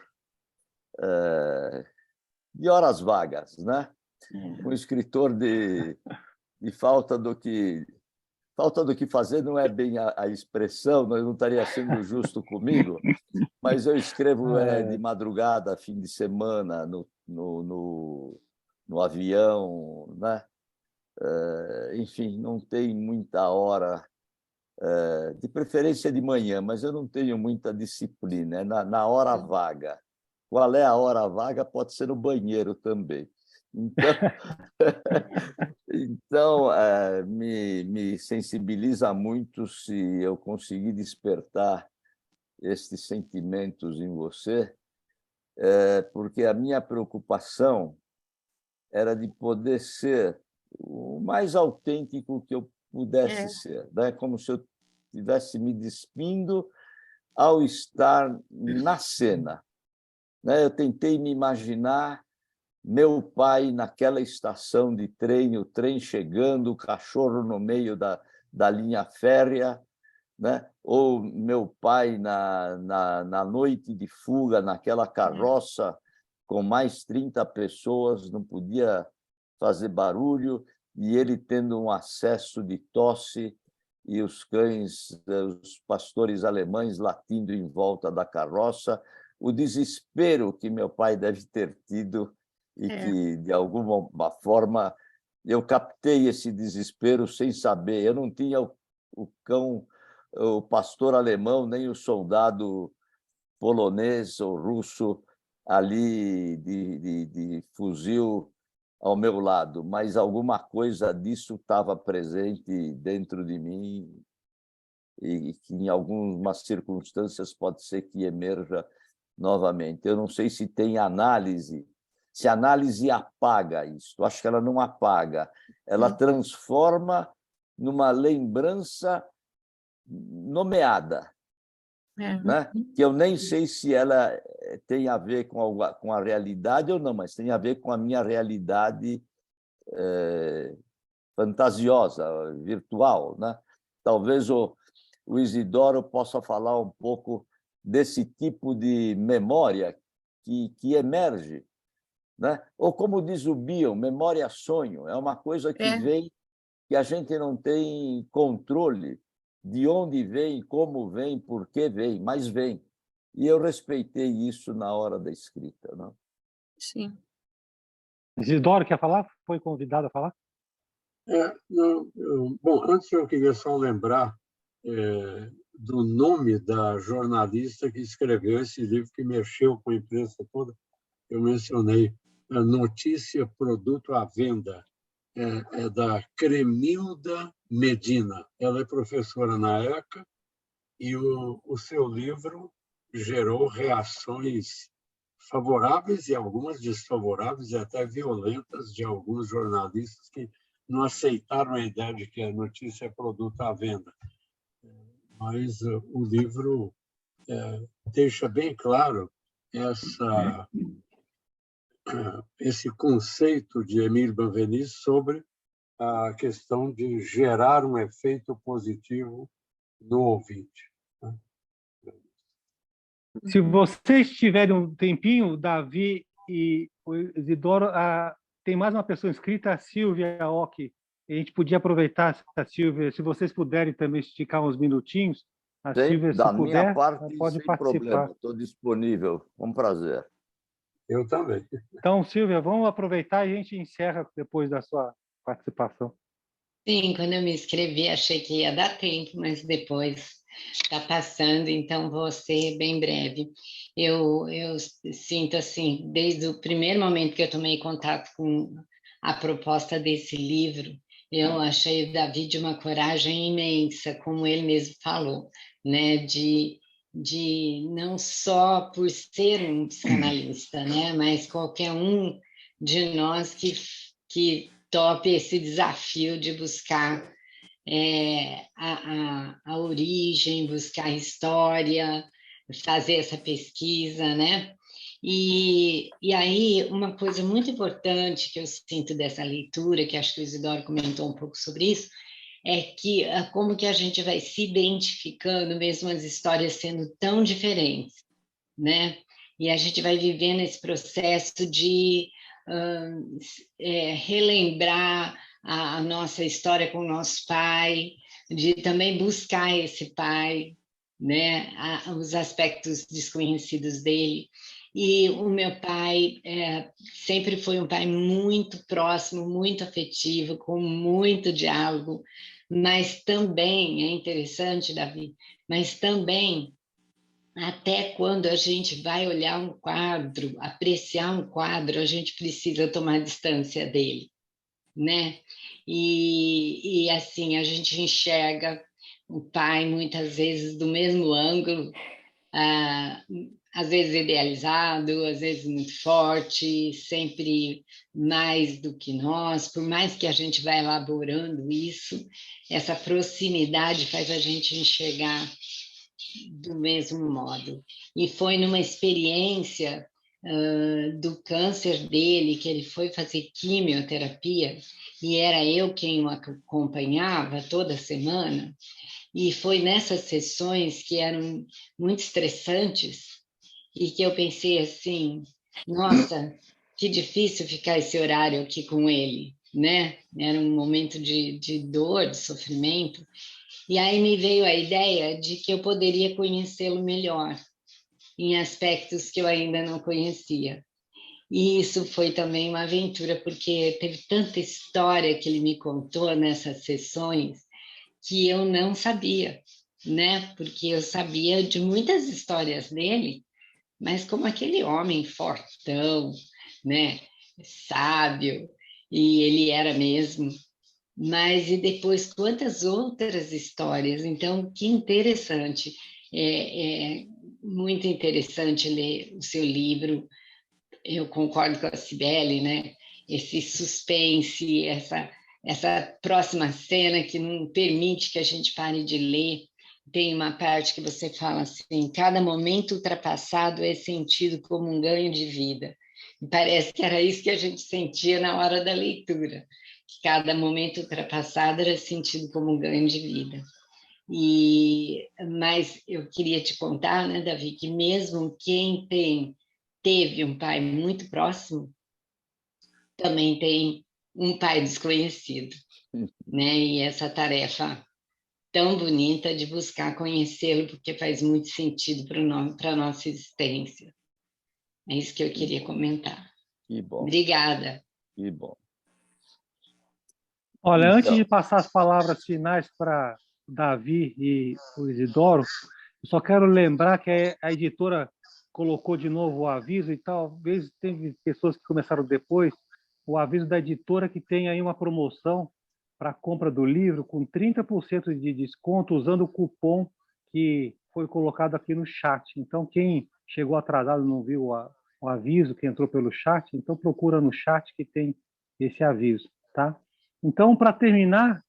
de horas vagas, né? Um escritor de falta do que fazer não é bem a expressão, não estaria sendo justo comigo, mas eu escrevo de madrugada, fim de semana, no avião, né? Enfim, não tem muita hora, de preferência de manhã, mas eu não tenho muita disciplina, é na hora vaga. Qual é a hora vaga? Pode ser no banheiro também. Então, me sensibiliza muito se eu conseguir despertar estes sentimentos em você, porque a minha preocupação era de poder ser o mais autêntico que eu pudesse ser, né? Como se eu estivesse me despindo ao estar na cena, né? Eu tentei me imaginar meu pai naquela estação de trem, o trem chegando, o cachorro no meio da linha férrea, né? Ou meu pai na noite de fuga, naquela carroça com mais 30 pessoas, não podia fazer barulho, e ele tendo um acesso de tosse e os cães, os pastores alemães latindo em volta da carroça, o desespero que meu pai deve ter tido e que, de alguma forma, eu captei esse desespero sem saber. Eu não tinha o cão, o pastor alemão, nem o soldado polonês ou russo ali de fuzil ao meu lado, mas alguma coisa disso estava presente dentro de mim e que, em algumas circunstâncias, pode ser que emerja novamente. Eu não sei se tem análise, se a análise apaga isso. Eu acho que ela não apaga, ela transforma numa lembrança nomeada, né? Que eu nem sei se ela tem a ver com a realidade ou não, mas tem a ver com a minha realidade fantasiosa, virtual, né? Talvez o Isidoro possa falar um pouco desse tipo de memória que emerge, né? Ou como diz o Bion, memória-sonho, é uma coisa que vem, que a gente não tem controle de onde vem, como vem, por que vem, mas vem. E eu respeitei isso na hora da escrita, não? Sim. Isidoro quer falar? Foi convidado a falar? Bom, antes eu queria só lembrar do nome da jornalista que escreveu esse livro, que mexeu com a imprensa toda. Eu mencionei a Notícia Produto à Venda, é da Cremilda Medina. Ela é professora na ECA e o seu livro gerou reações favoráveis e algumas desfavoráveis e até violentas de alguns jornalistas que não aceitaram a ideia de que a notícia é produto à venda. Mas o livro deixa bem claro esse conceito de Émile Benveniste sobre a questão de gerar um efeito positivo no ouvinte. Se vocês tiverem um tempinho, Davi e o Isidoro, tem mais uma pessoa inscrita, a Silvia Ock. A gente podia aproveitar a Silvia, se vocês puderem também esticar uns minutinhos. A Silvia, se da minha puder, parte, pode sem participar. problema, estou disponível. Com prazer. Eu também. Então, Silvia, vamos aproveitar e a gente encerra depois da sua participação. Sim, quando eu me inscrevi, achei que ia dar tempo, mas depois está passando, então vou ser bem breve. Eu sinto assim, desde o primeiro momento que eu tomei contato com a proposta desse livro, eu achei o Davi de uma coragem imensa, como ele mesmo falou, né? De não só por ser um psicanalista, né? Mas qualquer um de nós que tope esse desafio de buscar a origem, buscar a história, fazer essa pesquisa, né? E aí, uma coisa muito importante que eu sinto dessa leitura, que acho que o Isidoro comentou um pouco sobre isso, é que como que a gente vai se identificando, mesmo as histórias sendo tão diferentes, né? E a gente vai vivendo esse processo de relembrar a nossa história com o nosso pai, de também buscar esse pai, né? Os aspectos desconhecidos dele. E o meu pai sempre foi um pai muito próximo, muito afetivo, com muito diálogo, mas também, é interessante, Davi, mas também até quando a gente vai olhar um quadro, apreciar um quadro, a gente precisa tomar distância dele, né? E assim, a gente enxerga o pai muitas vezes do mesmo ângulo, às vezes idealizado, às vezes muito forte, sempre mais do que nós. Por mais que a gente vá elaborando isso, essa proximidade faz a gente enxergar do mesmo modo. E foi numa experiência do câncer dele, que ele foi fazer quimioterapia, e era eu quem o acompanhava toda semana, e foi nessas sessões que eram muito estressantes, e que eu pensei assim, nossa, que difícil ficar esse horário aqui com ele, né? Era um momento de dor, de sofrimento, e aí me veio a ideia de que eu poderia conhecê-lo melhor, em aspectos que eu ainda não conhecia. E isso foi também uma aventura, porque teve tanta história que ele me contou nessas sessões que eu não sabia, né? Porque eu sabia de muitas histórias dele, mas como aquele homem fortão, né? Sábio, e ele era mesmo. Mas e depois quantas outras histórias? Então, que interessante. muito interessante ler o seu livro. Eu concordo com a Cibele, né? Esse suspense, essa próxima cena que não permite que a gente pare de ler. Tem uma parte que você fala assim: cada momento ultrapassado é sentido como um ganho de vida. E parece que era isso que a gente sentia na hora da leitura, que cada momento ultrapassado era sentido como um ganho de vida. Mas eu queria te contar, né, Davi, que mesmo quem teve um pai muito próximo, também tem um pai desconhecido, né? E essa tarefa tão bonita de buscar conhecê-lo, porque faz muito sentido para a nossa existência. É isso que eu queria comentar. Que bom. Obrigada. Que bom. Olha, Então, antes de passar as palavras finais para Davi e o Isidoro, eu só quero lembrar que a editora colocou de novo o aviso, e talvez teve pessoas que começaram depois, o aviso da editora que tem aí uma promoção para a compra do livro com 30% de desconto usando o cupom que foi colocado aqui no chat. Então, quem chegou atrasado não viu o aviso, que entrou pelo chat, então procura no chat que tem esse aviso, tá? Então, para terminar,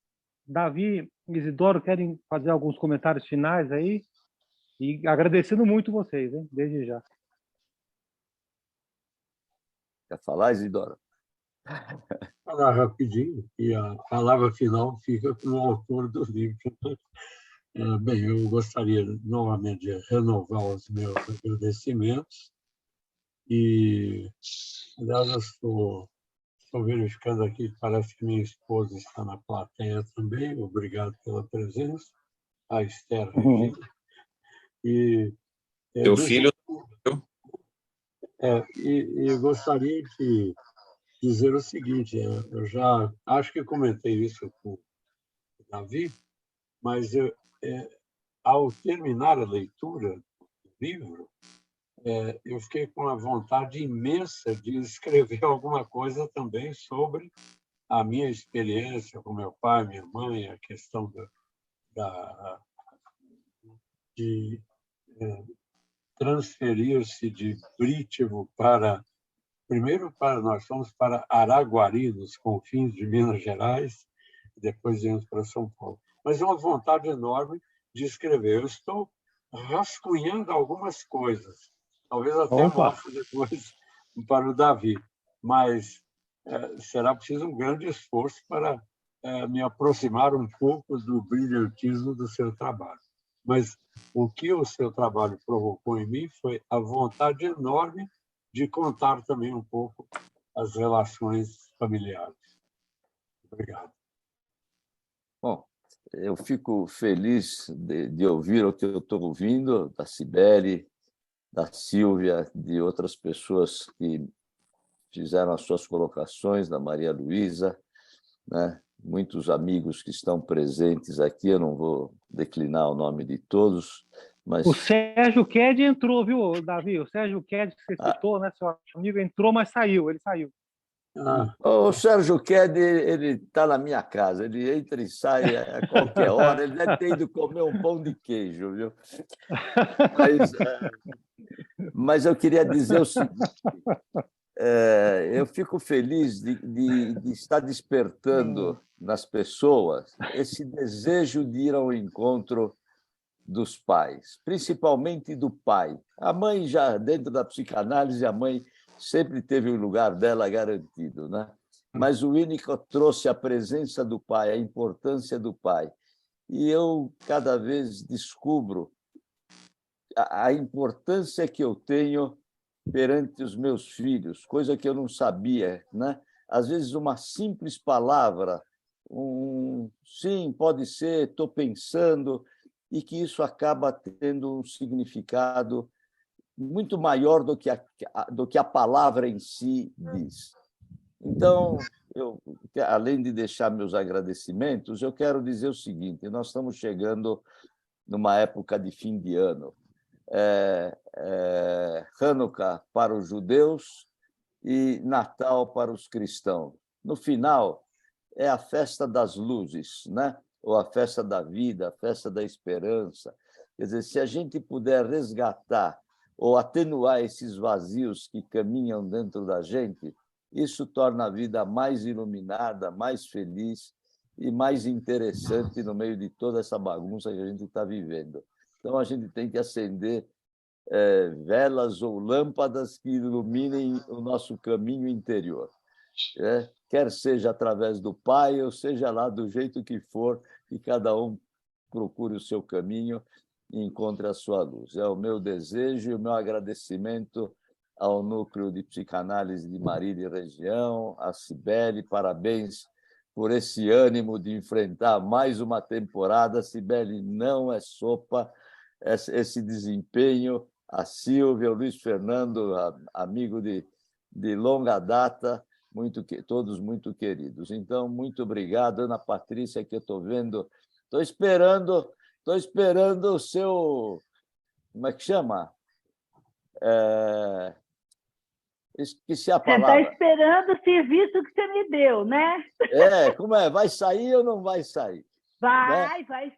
Davi e Isidoro querem fazer alguns comentários finais aí? E agradecendo muito vocês, hein? Desde já. quer falar, Isidoro? Falar rapidinho, e a palavra final fica com o autor do livro. Bem, eu gostaria novamente de renovar os meus agradecimentos e, aliás, eu estou verificando aqui, parece que minha esposa está na plateia também. Obrigado pela presença, a Esther Regina. E Teu filho. E gostaria de dizer o seguinte: eu já acho que comentei isso com o Davi, mas ao terminar a leitura do livro, eu fiquei com uma vontade imensa de escrever alguma coisa também sobre a minha experiência com meu pai, minha mãe, a questão de transferir-se de Britivo nós fomos para Araguari, nos confins de Minas Gerais, e depois viemos para São Paulo. Mas uma vontade enorme de escrever. Eu estou rascunhando algumas coisas, talvez até mostre depois para o Davi, mas será preciso um grande esforço para me aproximar um pouco do brilhantismo do seu trabalho. Mas o que o seu trabalho provocou em mim foi a vontade enorme de contar também um pouco as relações familiares. Obrigado. Bom, eu fico feliz de ouvir o que eu estou ouvindo da Cibele, da Sílvia, de outras pessoas que fizeram as suas colocações, da Maria Luísa, né? Muitos amigos que estão presentes aqui, eu não vou declinar o nome de todos, mas... O Sérgio Ked entrou, viu, Davi? O Sérgio Ked, que você citou, né? Seu amigo entrou, mas saiu, ele saiu. O Sérgio Ked, ele está na minha casa, ele entra e sai a qualquer hora, ele deve ter ido comer um pão de queijo, viu? Mas eu queria dizer o seguinte, eu fico feliz de estar despertando nas pessoas esse desejo de ir ao encontro dos pais, principalmente do pai. A mãe, já dentro da psicanálise, a mãe sempre teve o lugar dela garantido, né? Mas o Winnicott trouxe a presença do pai, a importância do pai. E eu, cada vez, descubro a importância que eu tenho perante os meus filhos, coisa que eu não sabia, né? Às vezes, uma simples palavra, sim, pode ser, estou pensando, e que isso acaba tendo um significado muito maior do que a palavra em si diz. Então, além de deixar meus agradecimentos, eu quero dizer o seguinte: nós estamos chegando numa época de fim de ano. Hanukkah para os judeus e Natal para os cristãos. No final, é a festa das luzes, né? Ou a festa da vida, a festa da esperança. Quer dizer, se a gente puder resgatar ou atenuar esses vazios que caminham dentro da gente, isso torna a vida mais iluminada, mais feliz e mais interessante no meio de toda essa bagunça que a gente está vivendo. Então, a gente tem que acender velas ou lâmpadas que iluminem o nosso caminho interior. Quer seja através do Pai, ou seja lá do jeito que for, que cada um procure o seu caminho e encontre a sua luz. É o meu desejo e o meu agradecimento ao Núcleo de Psicanálise de Marília e Região, a Cibele, parabéns por esse ânimo de enfrentar mais uma temporada. Cibele, não é sopa esse desempenho. A Silvia, o Luiz Fernando, amigo de longa data, todos muito queridos. Então, muito obrigado. Ana Patrícia, que eu estou vendo, estou esperando o seu... Como é que chama? Esqueci a palavra. Você está esperando o serviço que você me deu, né? Como é? Vai sair ou não vai sair? Vai sair.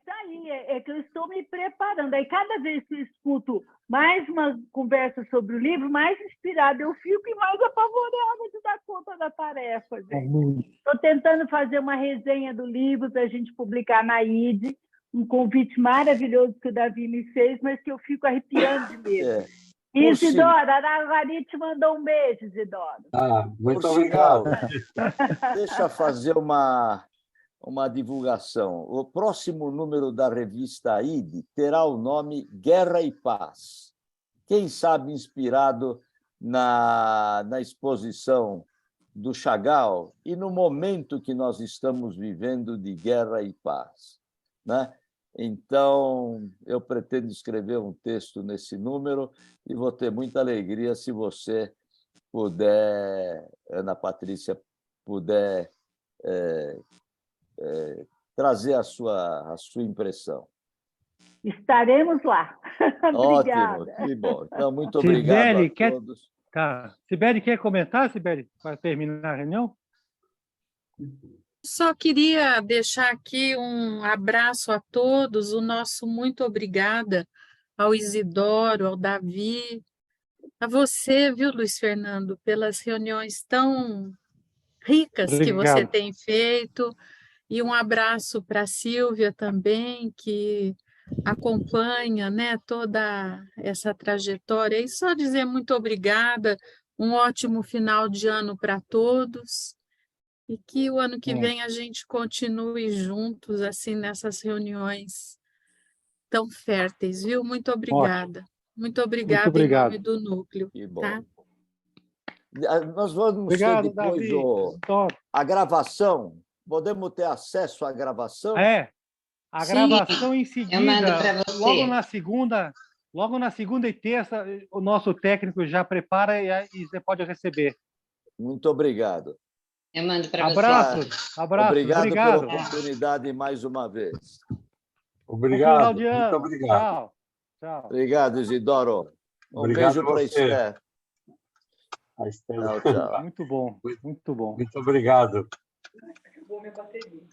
É que eu estou me preparando. Aí, cada vez que eu escuto mais uma conversa sobre o livro, mais inspirada eu fico e mais apavorada de dar conta da tarefa. Estou tentando fazer uma resenha do livro para a gente publicar na ID, um convite maravilhoso que o Davi me fez, mas que eu fico arrepiando de medo. Isidoro, Araguari te mandou um beijo, Isidoro. Muito obrigado. Deixa eu fazer uma divulgação. O próximo número da revista AIDE terá o nome Guerra e Paz. Quem sabe inspirado na exposição do Chagall e no momento que nós estamos vivendo de guerra e paz, né? Então, eu pretendo escrever um texto nesse número e vou ter muita alegria se você puder, Ana Patrícia, puder trazer a sua impressão. Estaremos lá. Ótimo, que bom. Então, muito obrigado a todos. Sibeli, quer comentar, Sibeli, para terminar a reunião? Só queria deixar aqui um abraço a todos, o nosso muito obrigada ao Isidoro, ao Davi, a você, viu, Luiz Fernando, pelas reuniões tão ricas que você tem feito, e um abraço para a Silvia também, que acompanha, né, toda essa trajetória. E só dizer muito obrigada, um ótimo final de ano para todos. E que o ano que vem a gente continue juntos, assim, nessas reuniões tão férteis, viu? Muito obrigada. Muito obrigada em nome do Núcleo. Que bom. Tá? Nós vamos ter depois a gravação. Podemos ter acesso à gravação? A gravação em seguida. Eu mando para você. Logo na segunda e terça, o nosso técnico já prepara e você pode receber. Muito obrigado. Eu mando para você. Abraço. Obrigado pela oportunidade mais uma vez. Obrigado. Muito obrigado. Tchau. Obrigado, Isidoro. Beijo para a Esther. Esther. Tchau. Muito bom. Muito obrigado. Acabou minha bateria.